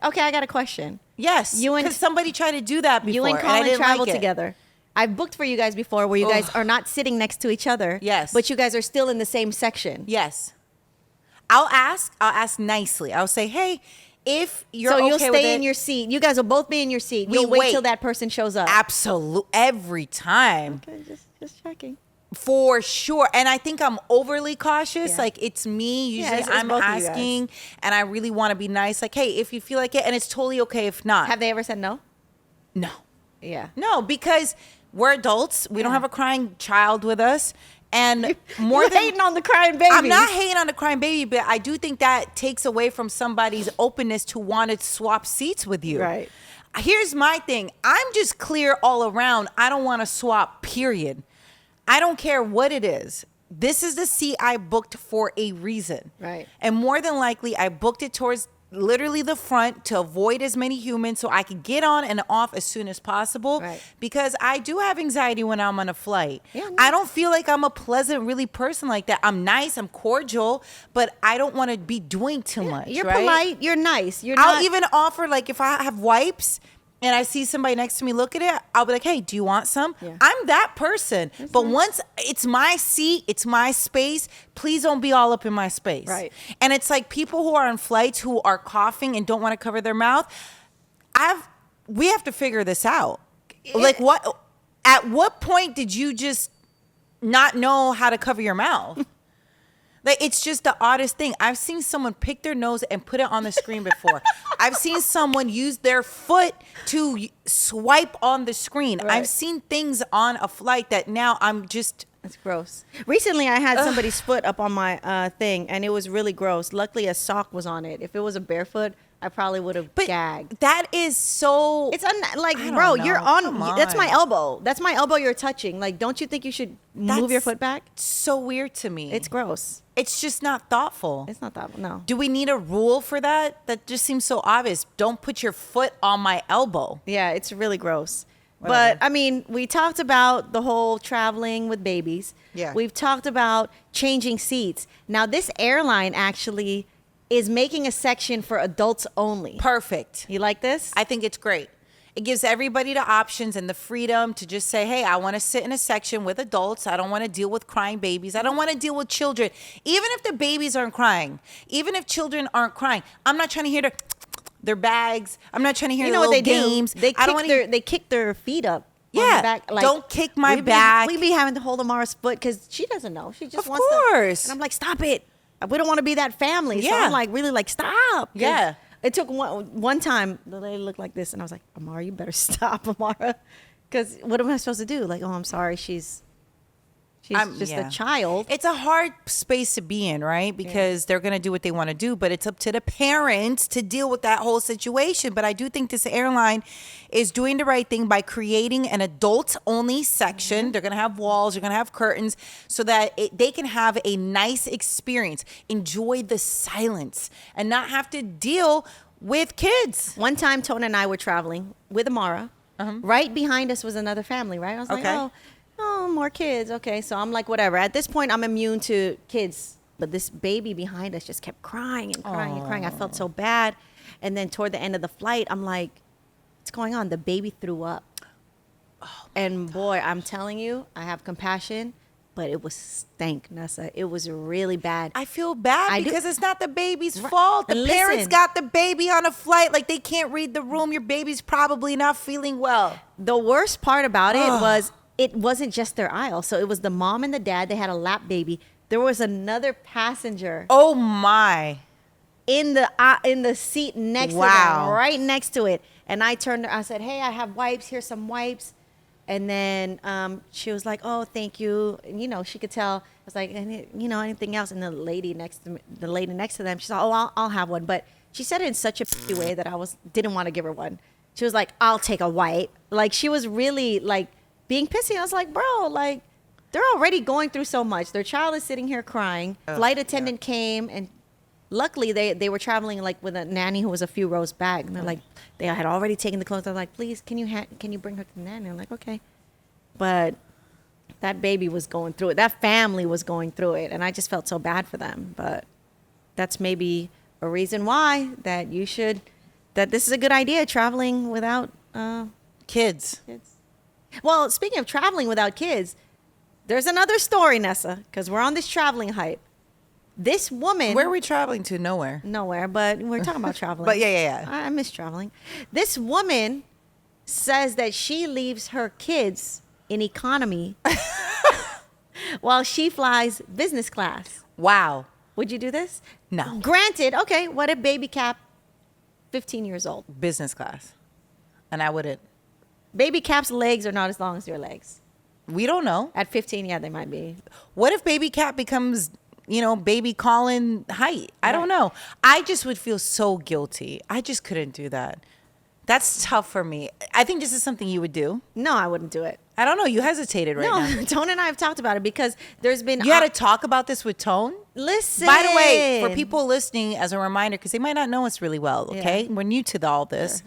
B: Okay, I got a question.
A: Yes, because somebody tried to do that before.
B: You and Colin traveled
A: like
B: together. I've booked for you guys before where you guys are not sitting next to each other.
A: Yes.
B: But you guys are still in the same section.
A: Yes. I'll ask nicely. I'll say, hey, if you're okay
B: you'll
A: with
B: stay in your seat. You guys will both be in your seat. You'll wait till that person shows up.
A: Absolutely. Every time.
B: Okay, just checking.
A: For sure. And I think I'm overly cautious. Like it's me. Usually I'm asking and I really want to be nice. Like, hey, if you feel like it, and it's totally okay if not.
B: Have they ever said no?
A: No.
B: Yeah.
A: No, because we're adults. We don't have a crying child with us. And more
B: You're
A: than
B: hating on the crying baby.
A: I'm not hating on the crying baby, but I do think that takes away from somebody's openness to want to swap seats with you.
B: Right.
A: Here's my thing. I'm just clear all around. I don't want to swap, period. I don't care what it is. This is the seat I booked for a reason.
B: Right.
A: And more than likely, I booked it towards literally the front to avoid as many humans so I could get on and off as soon as possible.
B: Right.
A: Because I do have anxiety when I'm on a flight.
B: Yeah, no.
A: I don't feel like I'm a pleasant, really person like that. I'm nice, I'm cordial, but I don't want to be doing too much.
B: You're
A: right?
B: polite. You're nice.
A: I'll even offer, like, if I have wipes and I see somebody next to me look at it, I'll be like, hey, do you want some?
B: Yeah.
A: I'm that person. But once it's my seat, it's my space, please don't be all up in my space.
B: Right.
A: And it's like people who are on flights who are coughing and don't want to cover their mouth. We have to figure this out. Like, at what point did you just not know how to cover your mouth? Like, it's just the oddest thing. I've seen someone pick their nose and put it on the screen before. I've seen someone use their foot to swipe on the screen.
B: Right.
A: I've seen things on a flight that now I'm just...
B: That's gross. Recently, I had somebody's foot up on my thing, and it was really gross. Luckily, a sock was on it. If it was a barefoot, I probably would have gagged.
A: That is so...
B: It's like,
A: I
B: bro,
A: don't
B: you're
A: know.
B: on.
A: Come
B: That's my
A: on.
B: elbow. That's my elbow you're touching. Like, don't you think you should move your
A: That's
B: foot back?
A: so weird to me.
B: It's gross.
A: It's just not thoughtful.
B: It's not that. No.
A: Do we need a rule for that? That just seems so obvious. Don't put your foot on my elbow.
B: Yeah, it's really gross.
A: Whatever.
B: But I mean, we talked about the whole traveling with babies.
A: Yeah.
B: We've talked about changing seats. Now, this airline actually is making a section for adults only.
A: Perfect.
B: You like this?
A: I think it's great. It gives everybody the options and the freedom to just say, hey, I want to sit in a section with adults. I don't want to deal with crying babies. I don't want to deal with children. Even if the babies aren't crying, even if children aren't crying, I'm not trying to hear their bags. I'm not trying to hear
B: You
A: their
B: know what they
A: little games.
B: do? They
A: I don't
B: kick
A: wanna
B: they kick their feet up. On
A: Yeah,
B: the back.
A: don't kick my back.
B: We be having to hold Amara's foot because she doesn't know. She just
A: Of
B: wants
A: course.
B: to. And I'm like, stop it. We don't want to be that family. So
A: Yeah.
B: I'm like, really like, stop. 'Cause
A: Yeah.
B: It took one time, the lady looked like this, and I was like, Amara, you better stop, Amara. Because what am I supposed to do? Like, oh, I'm sorry. She's just
A: yeah.
B: a child.
A: It's a hard space to be in, right? Because they're going to do what they want to do, but it's up to the parents to deal with that whole situation. But I do think this airline is doing the right thing by creating an adult-only section.
B: Mm-hmm.
A: They're going to have walls, they're going to have curtains so that they can have a nice experience, enjoy the silence, and not have to deal with kids.
B: One time, Tone and I were traveling with Amara. Right behind us was another family, right? I was like,
A: Okay.
B: oh, more kids. Okay, so I'm like, whatever. At this point, I'm immune to kids. But this baby behind us just kept crying and crying and crying. I felt so bad. And then toward the end of the flight, I'm like, what's going on? The baby threw up. And boy, I'm telling you, I have compassion, but it was stank, Nessa. It was really bad.
A: I feel bad
B: I do-
A: because it's not the baby's fault. The
B: And
A: parents
B: listen.
A: got the baby on a flight. Like, they can't read the room. Your baby's probably not feeling well.
B: The worst part about it wasn't just their aisle. So it was the mom and the dad. They had a lap baby. There was another passenger
A: Oh, my.
B: in the seat next to
A: Wow.
B: them, right next to it. And I turned. I said, "Hey, I have wipes. Here's some wipes." And then she was like, "Oh, thank you." And, she could tell. I was like, anything else? And the lady next to them, she said, "Oh, I'll have one." But she said it in such a way that I didn't want to give her one. She was like, "I'll take a wipe." Like, she was really like being pissy. I was like, "Bro, like, they're already going through so much. Their child is sitting here crying." Flight attendant came, and luckily they were traveling like with a nanny who was a few rows back, and they're like, they had already taken the clothes. They're like, "Please, can you bring her to the nanny?" I'm like, "Okay," but that baby was going through it. That family was going through it, and I just felt so bad for them. But that's maybe a reason why that this is a good idea, traveling without
A: Kids.
B: kids. Well, speaking of traveling without kids, there's another story, Nessa, because we're on this traveling hype. This woman,
A: Where are we traveling to? Nowhere.
B: nowhere, but we're talking about traveling.
A: But yeah.
B: I miss traveling. This woman says that she leaves her kids in economy while she flies business class.
A: Wow.
B: Would you do this?
A: No.
B: Granted, okay, what if baby Cap, 15 years old?
A: Business class. And I wouldn't.
B: Baby Cap's legs are not as long as your legs.
A: We don't know.
B: At 15, yeah, they might be.
A: What if baby cat becomes, baby Colin height? I don't know. I just would feel so guilty. I just couldn't do that. That's tough for me. I think this is something you would do.
B: No, I wouldn't do it.
A: I don't know. You hesitated right now.
B: No, Tone and I have talked about it because there's been.
A: You had to talk about this with Tone?
B: Listen.
A: By the way, for people listening, as a reminder, because they might not know us really well, okay?
B: Yeah.
A: We're new to all this.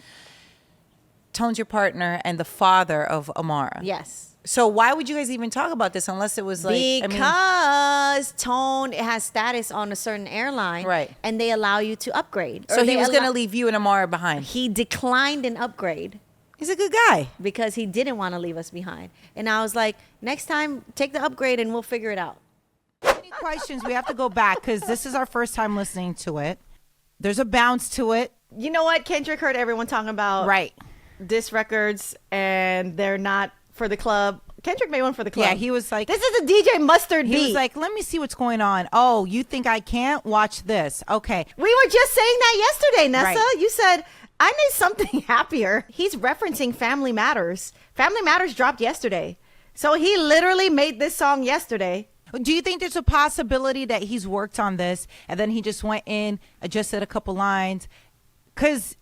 A: Tone's your partner and the father of Amara.
B: Yes.
A: So why would you guys even talk about this unless it was like...
B: Because Tone has status on a certain airline.
A: Right.
B: And they allow you to upgrade.
A: So he was going to leave you and Amara behind.
B: He declined an upgrade.
A: He's a good guy.
B: Because he didn't want to leave us behind. And I was like, next time, take the upgrade and we'll figure it out.
A: Any questions? We have to go back because this is our first time listening to it. There's a bounce to it.
B: You know what? Kendrick heard everyone talking about diss records and they're not for the club. Kendrick made one for the club.
A: Yeah, he was like...
B: This is a DJ Mustard beat.
A: He was like, let me see what's going on. Oh, you think I can't? Watch this. Okay.
B: We were just saying that yesterday, Nessa.
A: Right.
B: You said... I need something happier. He's referencing Family Matters. Family Matters dropped yesterday. So he literally made this song yesterday.
A: Do you think there's a possibility that he's worked on this and then he just went in, adjusted a couple lines? Because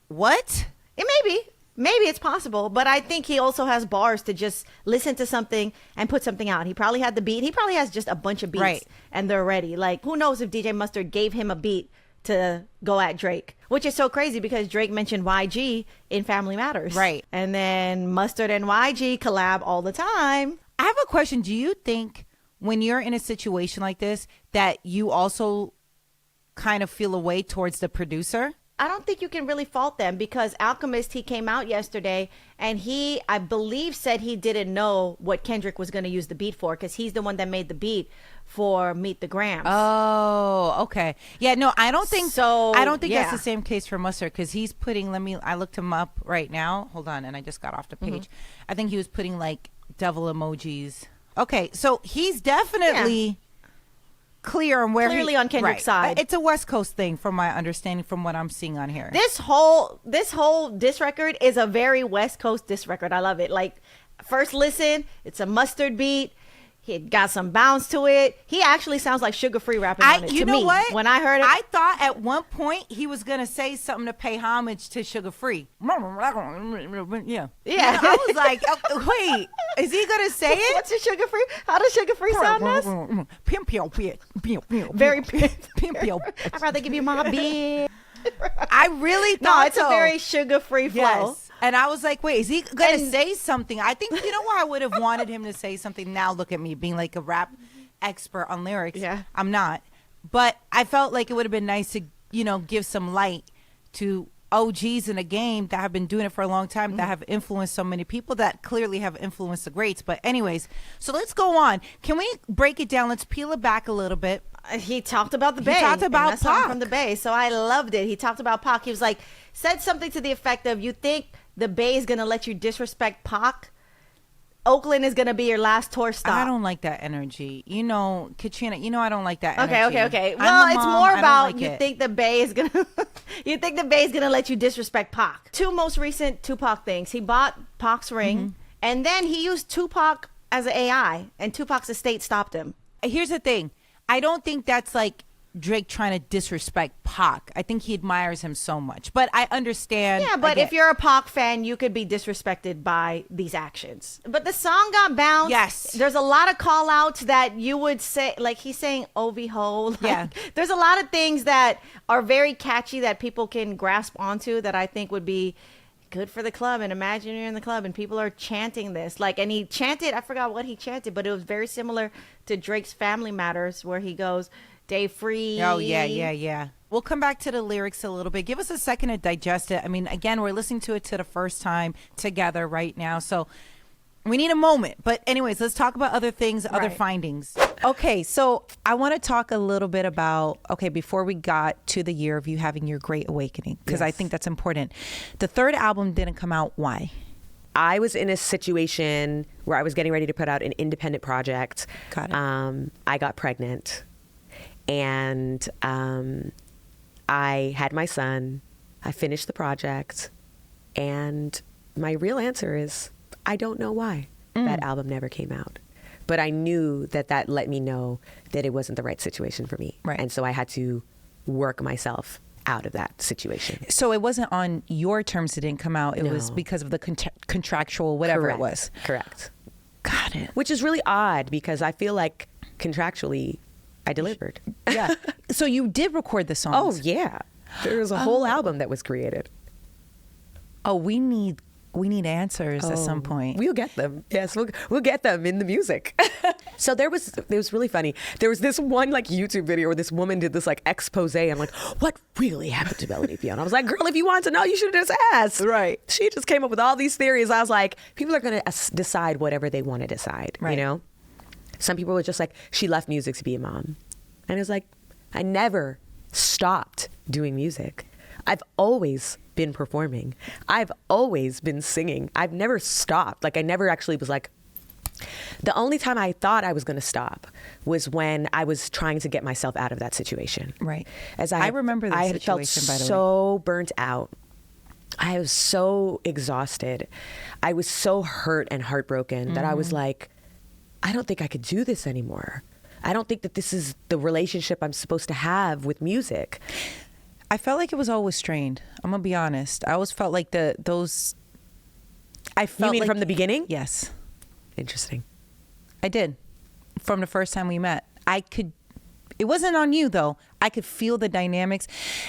A: what?
B: It may be. Maybe it's possible. But I think he also has bars to just listen to something and put something out. He probably had the beat. He probably has just a bunch of beats and they're ready. Like, who knows if DJ Mustard gave him a beat to go at Drake, which is so crazy because Drake mentioned YG in Family Matters.
A: Right.
B: And then Mustard and YG collab all the time.
A: I have a question. Do you think when you're in a situation like this that you also kind of feel a way towards the producer?
B: I don't think you can really fault them because Alchemist, he came out yesterday and he, I believe, said he didn't know what Kendrick was going to use the beat for because he's the one that made the beat for Meet the Grams.
A: Oh, okay. Yeah, no, I don't think
B: so.
A: I don't think that's the same case for Mustard because he's putting, I looked him up right now. Hold on, and I just got off the page. I think he was putting like devil emojis. Okay, so he's definitely clear on where
B: clearly on Kendrick's side.
A: It's a West Coast thing from my understanding from what I'm seeing on here.
B: This whole diss record is a very West Coast diss record. I love it. Like, first listen, it's a Mustard beat. He got some bounce to it. He actually sounds like Sugar Free rapping on it.
A: You know what?
B: When I heard it,
A: I thought at one point he was gonna say something to pay homage to Sugar Free. Yeah. I was like, wait, is he gonna say it?
B: What's your Sugar Free? How does Sugar Free sound, Ness? Very pimp. I'd rather give you my bitch.
A: I really thought
B: it's a very Sugar Free flow.
A: Yes. And I was like, wait, is he going to say something? I think, you know why I would have wanted him to say something? Now look at me being like a rap expert on lyrics.
B: Yeah.
A: I'm not. But I felt like it would have been nice to, give some light to OGs in the game that have been doing it for a long time, that have influenced so many people, that clearly have influenced the greats. But anyways, so let's go on. Can we break it down? Let's peel it back a little bit.
B: He talked about the Bay.
A: He talked about Pac.
B: From the Bay. So I loved it. He talked about Pac. He was like, said something to the effect of, you think the Bay is going to let you disrespect Pac? Oakland is going to be your last tour stop.
A: I don't like that energy. Katrina, I don't like that energy.
B: Okay. Well, it's more about
A: like
B: you think the Bay is going to let you disrespect Pac. Two most recent Tupac things. He bought Pac's ring and then he used Tupac as an AI and Tupac's estate stopped him.
A: Here's the thing. I don't think that's like Drake trying to disrespect Pac. I think he admires him so much. But I understand.
B: Yeah, but if you're a Pac fan, you could be disrespected by these actions. But the song got bounced.
A: Yes.
B: There's a lot of call outs that you would say, like he's saying Ovi Ho. Like, there's a lot of things that are very catchy that people can grasp onto that I think would be good for the club. And imagine you're in the club and people are chanting this. And he chanted, I forgot what he chanted, but it was very similar to Drake's Family Matters where he goes, Day free.
A: Oh, yeah. We'll come back to the lyrics a little bit. Give us a second to digest it. I mean, again, we're listening to it the first time together right now. So we need a moment. But anyways, let's talk about other things, other findings. Okay, so I want to talk a little bit about, before we got to the year of you having your great awakening, because I think that's important. The third album didn't come out. Why?
F: I was in a situation where I was getting ready to put out an independent project.
A: Got it.
F: I got pregnant. And I had my son. I finished the project. And my real answer is, I don't know why that album never came out. But I knew that let me know that it wasn't the right situation for me.
A: Right.
F: And so I had to work myself out of that situation.
A: So it wasn't on your terms it didn't come out. It was
F: No.
A: because of the contractual whatever it was.
F: Correct.
A: Got it.
F: Which is really odd because I feel like contractually I delivered.
A: Yeah. So you did record the songs.
F: Oh, yeah. There was a whole album that was created.
A: Oh, we need answers at some point.
F: We'll get them. Yes, we'll get them in the music. So it was really funny. There was this one like YouTube video where this woman did this like expose. I'm like, what really happened to Melanie Fiona? I was like, girl, if you want to know, you should have just asked.
A: Right.
F: She just came up with all these theories. I was like, people are going to decide whatever they want to decide.
A: Right.
F: You know, some people were just like, she left music to be a mom, and it was like, I never stopped doing music. I've always been performing. I've always been singing. I've never stopped. Like I never actually was like, the only time I thought I was going to stop was when I was trying to get myself out of that situation.
A: Right.
F: As
A: I remember the
F: I had felt
A: situation, by the way.
F: so burnt out. I was so exhausted. I was so hurt and heartbroken that I was like, I don't think I could do this anymore. I don't think that this is the relationship I'm supposed to have with music.
A: I felt like it was always strained. I'm gonna be honest. I always felt like those. I felt
F: You mean
A: like,
F: from the beginning?
A: Yes,
F: Interesting.
A: I did. From the first time we met, I could. It wasn't on you though. I could feel the dynamics,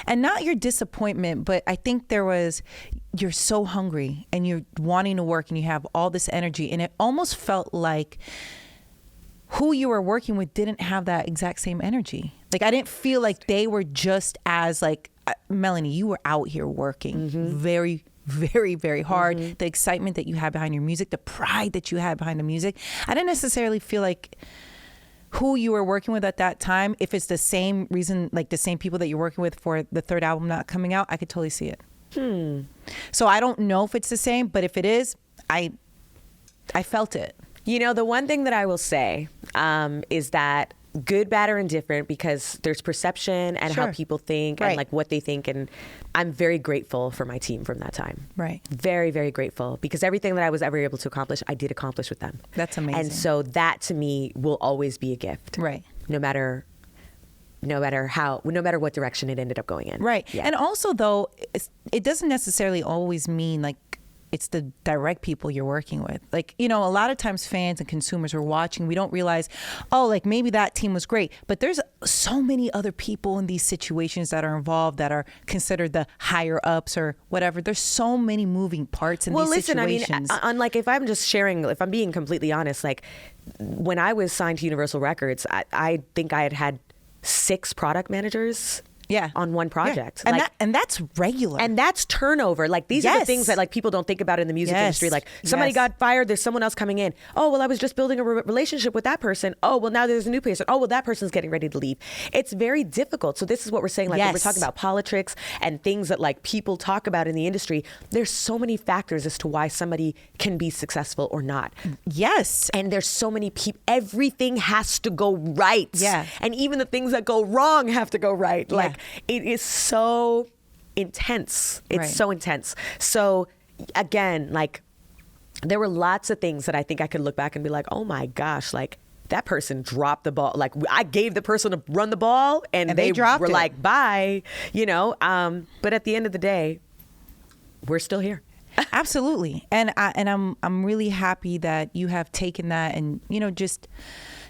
A: and not your disappointment, but I think there was. You're so hungry and you're wanting to work and you have all this energy, and it almost felt like who you were working with didn't have that exact same energy. Like I didn't feel like they were just as like Melanie, you were out here working very, very, very hard. The excitement that you had behind your music, the pride that you had behind the music. I didn't necessarily feel like who you were working with at that time, if it's the same reason, like the same people that you're working with for the third album not coming out, I could totally see it. So I don't know if it's the same, but if it is, I felt it.
F: You know, the one thing that I will say is that good, bad, or indifferent, because there's perception and how
A: Sure.
F: people think
A: Right.
F: and like what they think. And I'm very grateful for my team from that time.
A: Right.
F: Very, very grateful because everything that I was ever able to accomplish, I did accomplish with them.
A: That's amazing.
F: And so that to me will always be a gift.
A: Right.
F: No matter what direction it ended up going in.
A: Right.
F: Yeah.
A: And also, though, it doesn't necessarily always mean like it's the direct people you're working with. Like, you know, a lot of times fans and consumers are watching. We don't realize, oh, like maybe that team was great. But there's so many other people in these situations that are involved that are considered the higher ups or whatever. There's so many moving parts in these situations.
F: I mean, unlike if I'm just sharing, if I'm being completely honest, like when I was signed to Universal Records, I think I had 6 product managers
A: Yeah.
F: on one project.
A: And,
F: Like,
A: and that's regular.
F: and that's turnover. Like these are the
A: Yes.
F: things that like people don't think about in the music
A: Yes.
F: industry. Like somebody
A: Yes.
F: got fired, there's someone else coming in. Oh, well, I was just building a relationship with that person. Oh, well, now there's a new person. Oh, well, that person's getting ready to leave. It's very difficult. So this is what we're saying. Like when we're
A: Yes.
F: talking about politics and things that like people talk about in the industry, there's so many factors as to why somebody can be successful or not.
A: yes.
F: And there's so many people, everything has to go right.
A: Yeah.
F: And even the things that go wrong have to go right.
A: Yeah.
F: Like it is so intense. It's
A: Right.
F: so intense. So again, like there were lots of things that I think I could look back and be like, oh my gosh, like that person dropped the ball. Like I gave the person to run the ball and
A: they dropped
F: were
A: it.
F: like, bye, you know? But at the end of the day, we're still here.
A: Absolutely. And I'm really happy that you have taken that and, you know, just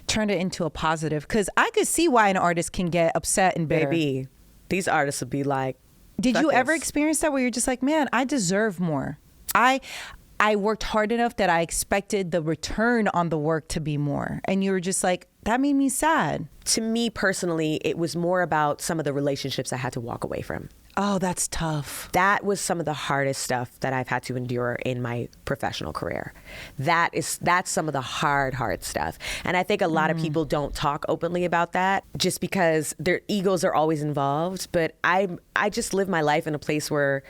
A: turned it into a positive, because I could see why an artist can get upset and bitter.
F: Baby, these artists would be like,
A: Did
F: "Fuck
A: you ever
F: this."
A: experience that where you're just like, man, I deserve more. I worked hard enough that I expected the return on the work to be more. And you were just like, that made me sad.
F: To me personally, it was more about some of the relationships I had to walk away from.
A: Oh, that's tough.
F: That was some of the hardest stuff that I've had to endure in my professional career. That's some of the hard stuff. And I think a lot of people don't talk openly about that just because their egos are always involved. But I just live my life in a place where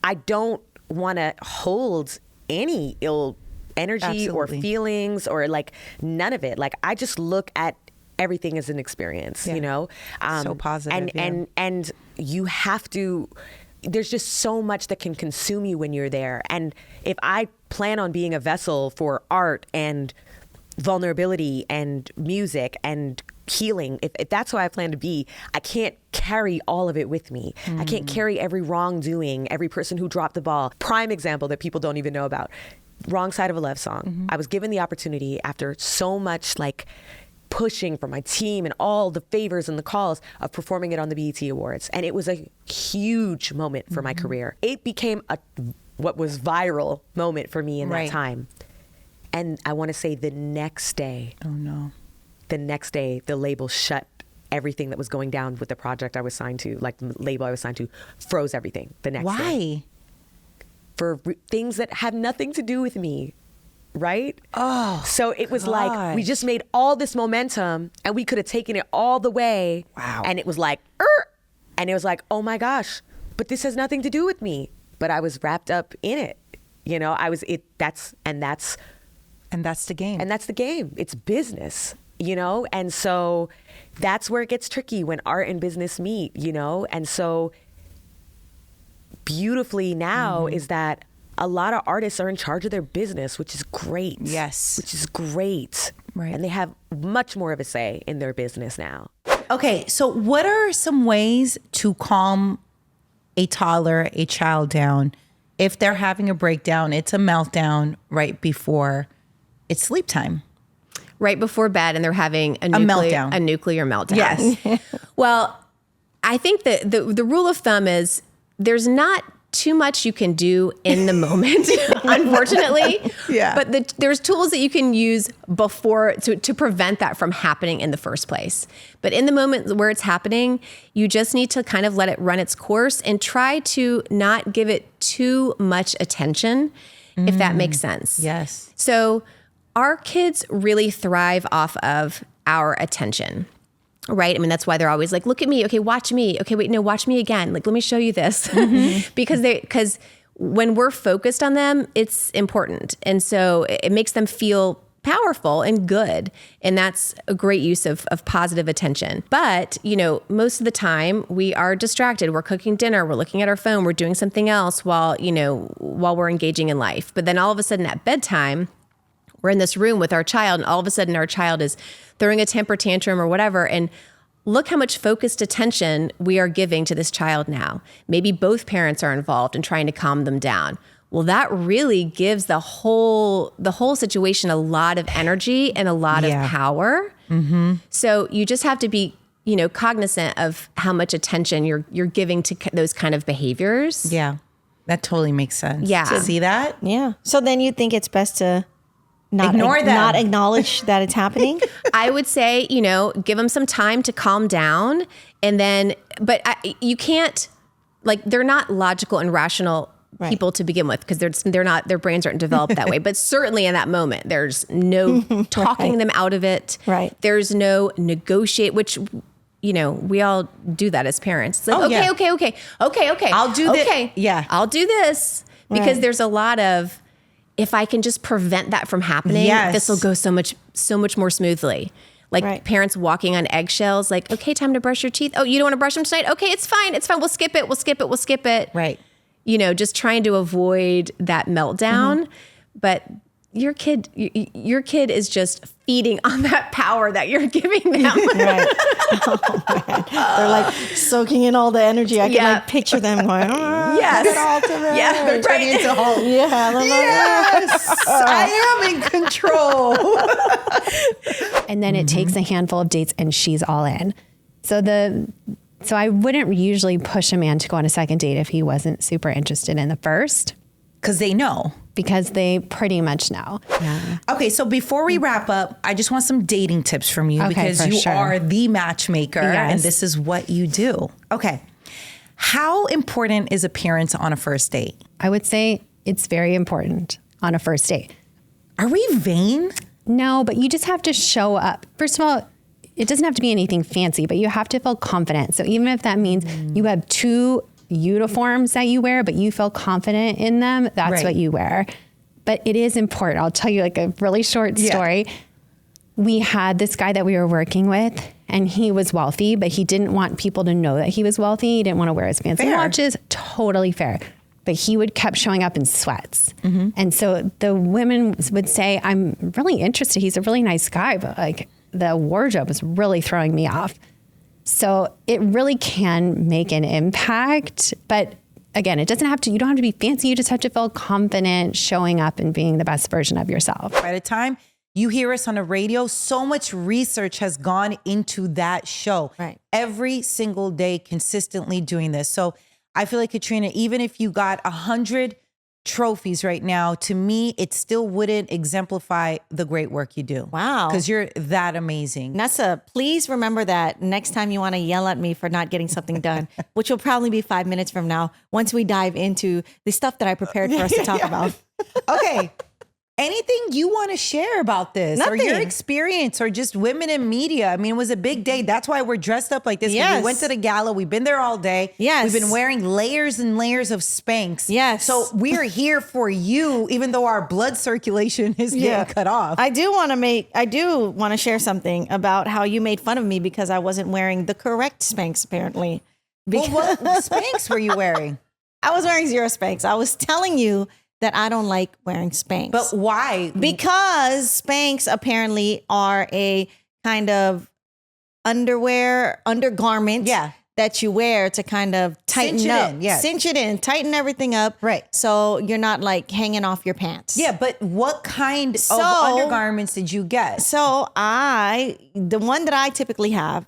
F: I don't want to hold any ill energy
A: Absolutely.
F: or feelings or like none of it. Like I just look at everything as an experience,
A: Yeah.
F: you know?
A: So positive, yeah.
F: And you have to, there's just so much that can consume you when you're there. And if I plan on being a vessel for art and vulnerability and music and healing, if that's who I plan to be, I can't carry all of it with me. I can't carry every wrongdoing, every person who dropped the ball. Prime example that people don't even know about. Wrong Side of a Love song. I was given the opportunity after so much like pushing from my team and all the favors and the calls of performing it on the BET Awards. And it was a huge moment for my career. It became what was viral moment for me in that time. And I want to say the next day, the next day, the label shut everything that was going down with the project I was signed to, like the label I was signed to, froze everything the next day.
A: Why?
F: For things that had nothing to do with me, right?
A: Oh,
F: so it was like, we just made all this momentum and we could have taken it all the way.
A: Wow.
F: And it was like, and it was like, oh my gosh, but this has nothing to do with me. But I was wrapped up in it. You know, that's the game. And that's the game. It's business, you know? And so that's where it gets tricky when art and business meet, you know? And so beautifully now is that a lot of artists are in charge of their business, which is great.
A: Yes.
F: Which is great.
A: Right.
F: And they have much more of a say in their business now.
A: Okay, so what are some ways to calm a toddler, a child down if they're having a breakdown? It's a meltdown right before it's sleep time.
G: Right before bed, and they're having a
A: meltdown.
G: A nuclear meltdown.
A: Yes.
G: Well, I think that the rule of thumb is there's not too much you can do in the moment, unfortunately.
A: Yeah.
G: But there's tools that you can use before to prevent that from happening in the first place. But in the moment where it's happening, you just need to kind of let it run its course and try to not give it too much attention, if that makes sense.
A: Yes.
G: So our kids really thrive off of our attention. Right? I mean, that's why they're always like, look at me. Okay, watch me. Okay, wait, no, watch me again. Like, let me show you this. Because when we're focused on them, it's important. And so it makes them feel powerful and good. And that's a great use of positive attention. But, you know, most of the time we are distracted. We're cooking dinner. We're looking at our phone. We're doing something else while we're engaging in life. But then all of a sudden at bedtime, we're in this room with our child, and all of a sudden our child is throwing a temper tantrum or whatever. And look how much focused attention we are giving to this child now. Maybe both parents are involved in trying to calm them down. Well, that really gives the whole situation a lot of energy and a lot of power. So you just have to be, cognizant of how much attention you're giving to those kind of behaviors.
A: Yeah, that totally makes sense.
G: Yeah.
A: To see that?
B: Yeah. So then you think it's best to
A: Ignore them.
B: not acknowledge that it's happening?
G: I would say, give them some time to calm down, and then, you can't, they're not logical and rational people to begin with, because they're not, their brains aren't developed that way. But certainly in that moment, there's no talking them out of it.
B: Right.
G: There's no negotiate, which, we all do that as parents. It's like, okay.
A: I'll do this.
G: Okay.
A: Yeah.
G: I'll do this, because there's a lot of, if I can just prevent that from happening, this will go so much more smoothly. Parents walking on eggshells, like, okay, time to brush your teeth. Oh, you don't want to brush them tonight? Okay, it's fine. We'll skip it.
A: Right.
G: Just trying to avoid that meltdown. But your kid is just feeding on that power that you're giving them.
B: Right. Oh, man. They're like soaking in all the energy. I can picture them going,
G: yes.
B: Get all to them.
G: Yeah,
A: They're turning into Hulk.
B: Yeah.
A: Yes, I am in control.
H: And then it takes a handful of dates and she's all in. So I wouldn't usually push a man to go on a second date if he wasn't super interested in the first.
A: Because they know.
H: Because they pretty much know.
A: Yeah. Okay, so before we wrap up, I just want some dating tips from you,
H: Okay,
A: because you
H: sure.
A: are the matchmaker and this is what you do. Okay. How important is appearance on a first date?
H: I would say it's very important on a first date.
A: Are we vain?
H: No, but you just have to show up. First of all, it doesn't have to be anything fancy, but you have to feel confident. So even if that means you have 2 uniforms that you wear, but you feel confident in them, that's what you wear. But it is important. I'll tell you a really short story. We had this guy that we were working with, and he was wealthy, but he didn't want people to know that he was wealthy. He didn't want to wear his fancy watches. Totally fair. But he kept showing up in sweats. And so the women would say, I'm really interested. He's a really nice guy, but the wardrobe was really throwing me off. So it really can make an impact. But again, you don't have to be fancy. You just have to feel confident showing up and being the best version of yourself.
A: By the time you hear us on the radio, so much research has gone into that show.
B: Right.
A: Every single day, consistently doing this. So I feel like, Katrina, even if you got 100 trophies right now, to me, it still wouldn't exemplify the great work you do.
B: Wow.
A: Because you're that amazing.
B: Nessa, please remember that next time you want to yell at me for not getting something done, which will probably be 5 minutes from now, once we dive into the stuff that I prepared for us to talk about.
A: Okay. Anything you want to share about this or your
B: Nothing.
A: experience or just women in media? I mean, it was a big day. That's why we're dressed up like this. 'Cause
B: Yes.
A: We went to the gala. We've been there all day.
B: Yes.
A: We've been wearing layers and layers of Spanx.
B: Yes.
A: So we're here for you, even though our blood circulation is getting cut off.
B: I do want to share something about how you made fun of me because I wasn't wearing the correct Spanx, apparently.
A: Well, what Spanx were you wearing?
B: I was wearing zero Spanx. I was telling you that I don't like wearing Spanx.
A: But why?
B: Because Spanx apparently are a kind of undergarment that you wear to kind of tighten
A: Cinch it
B: up.
A: in, yes.
B: Cinch it in, tighten everything up.
A: Right.
B: So you're not like hanging off your pants.
A: Yeah, but what kind of undergarments did you get?
B: So the one that I typically have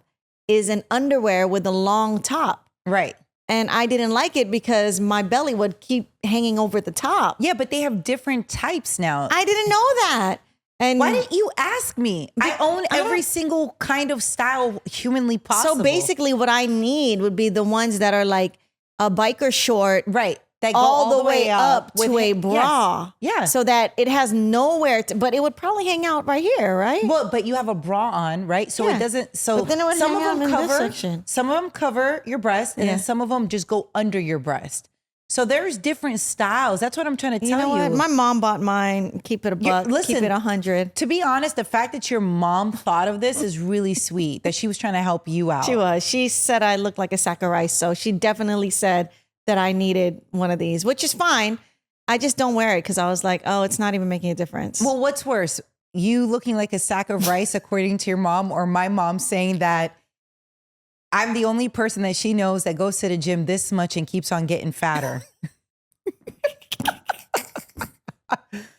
B: is an underwear with a long top.
A: Right.
B: And I didn't like it because my belly would keep hanging over the top.
A: Yeah, but they have different types now.
B: I didn't know that. And
A: why didn't you ask me? I own every single kind of style humanly possible.
B: So basically what I need would be the ones that are like a biker short.
A: Right. That go
B: all the way up to a bra.
A: Yes. Yeah.
B: So that it has nowhere to, but it would probably hang out right here, right?
A: Well, but you have a bra on, right? So
B: Yeah.
A: it doesn't, so
B: But then it would
A: some
B: hang
A: of
B: out
A: them
B: in this
A: cover,
B: section.
A: some of them cover your breast and then some of them just go under your breast. So there's different styles. That's what I'm trying to tell you.
B: You know what? My mom bought mine. Keep it a buck.
A: Listen,
B: keep it 100.
A: To be honest, the fact that your mom thought of this is really sweet, that she was trying to help you out.
B: She was. She said I looked like a sack of rice. So she definitely said that I needed one of these, which is fine. I just don't wear it because I was like, oh, it's not even making a difference.
A: Well, what's worse? You looking like a sack of rice, according to your mom, or my mom saying that I'm the only person that she knows that goes to the gym this much and keeps on getting fatter.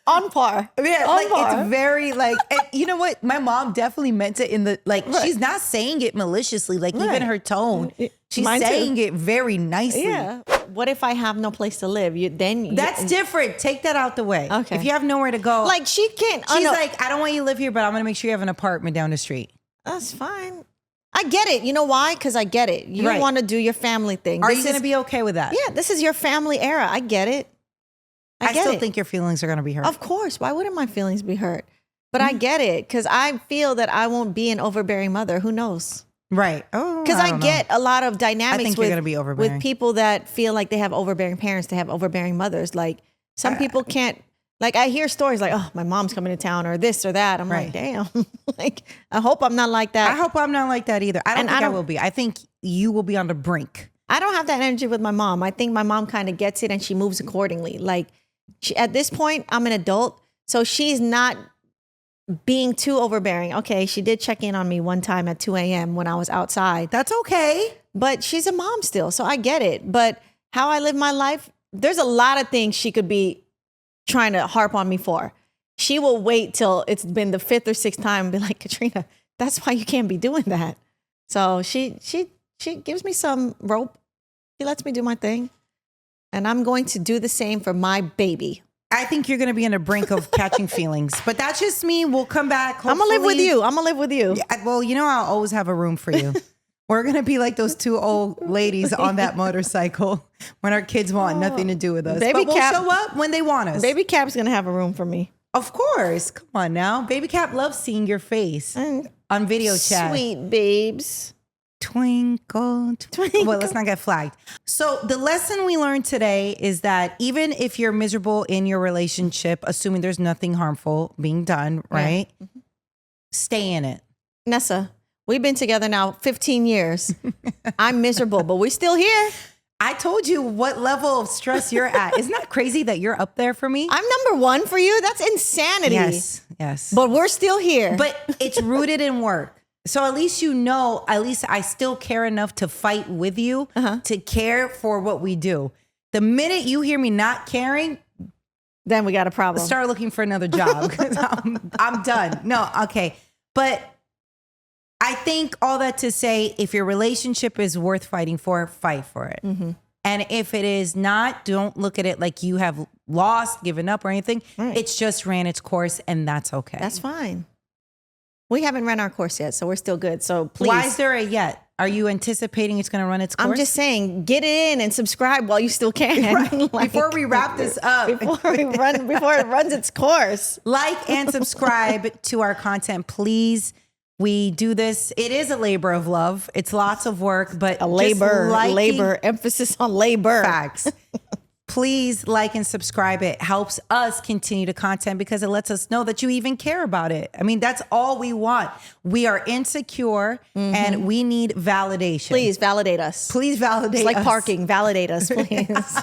B: On par.
A: Yeah,
B: On
A: like
B: par.
A: it's very like, and you know what? My mom definitely meant it in the, like, she's not saying it maliciously, like even her tone. She's
B: Mine too.
A: saying it very nicely.
B: Yeah. What if I have no place to live?
A: That's different. Take that out the way.
B: Okay.
A: If you have nowhere to go.
B: Like she can't.
A: she's like, I don't want you to live here, but I'm going to make sure you have an apartment down the street.
B: That's fine. I get it. You know why? Because I get it. You
A: Right.
B: want to do your family thing.
A: Are
B: This
A: you going to
B: is-
A: be okay with that?
B: Yeah, this is your family era. I get it. I get
A: still
B: it.
A: think your feelings are going to be hurt.
B: Of course. Why wouldn't my feelings be hurt? But I get it because I feel that I won't be an overbearing mother. Who knows?
A: Right. Oh,
B: Because I
A: don't know.
B: get a lot of dynamics
A: think you're
B: with,
A: gonna be overbearing.
B: with people that feel like they have overbearing parents, they have overbearing mothers. Like some people can't, like I hear stories like, oh, my mom's coming to town or this or that. I'm like,
A: Right.
B: damn. Like, I hope I'm not like that.
A: I hope I'm not like that either. I don't
B: And
A: think
B: I
A: I
B: don't-
A: will be. I think you will be on the brink.
B: I don't have that energy with my mom. I think my mom kind of gets it and she moves accordingly. Like at this point, I'm an adult. So she's not being too overbearing. Okay, she did check in on me one time at 2 a.m. when I was outside.
A: That's okay.
B: But she's a mom still, so I get it. But how I live my life, there's a lot of things she could be trying to harp on me for. She will wait till it's been the 5th or 6th time and be like, Katrina, that's why you can't be doing that. So she gives me some rope. She lets me do my thing. And I'm going to do the same for my baby.
A: I think you're going to be on the brink of catching feelings, but that's just me. We'll come back.
B: I'm going to live with
A: hopefully.
B: you. I'm going to live with you.
A: Well, you know, I'll always have a room for you. We're going to be like those two old ladies on that motorcycle when our kids want nothing to do with us.
B: Baby
A: But we'll
B: Cap-
A: show up when they want us.
B: Baby Cap's going to have a room for me.
A: Of course. Come on now. Baby Cap loves seeing your face on video chat.
B: Sweet babes.
A: Twinkle, twinkle. Well, let's not get flagged. So the lesson we learned today is that even if you're miserable in your relationship, assuming there's nothing harmful being done, right? Stay in it.
B: Nessa, we've been together now 15 years. I'm miserable, but we're still here.
A: I told you what level of stress you're at. Isn't that crazy that you're up there for me?
B: I'm number one for you. That's insanity.
A: Yes.
B: But we're still here.
A: But it's rooted in work. So at least you know, at least I still care enough to fight with you, to care for what we do. The minute you hear me not caring,
B: then we got a problem.
A: Start looking for another job. 'Cause I'm done. No, okay. But I think all that to say, if your relationship is worth fighting for, fight for it.
B: Mm-hmm.
A: And if it is not, don't look at it like you have lost, given up or anything.
B: Right.
A: It's just ran its course and that's okay.
B: That's fine. We haven't run our course yet, so we're still good. So please.
A: Why is there a yet? Are you anticipating it's going to run its course?
B: I'm just saying, get it in and subscribe while you still can.
A: Right.
B: Like,
A: before we wrap this up.
B: before it runs its course.
A: Like and subscribe to our content, please. We do this. It is a labor of love. It's lots of work, but
B: labor, emphasis on labor.
A: Facts. Please like and subscribe. It helps us continue to content because it lets us know that you even care about it. I mean, that's all we want. We are insecure and we need validation.
B: Please validate us.
A: Please validate
B: us. It's like
A: us.
B: parking. Validate us, please.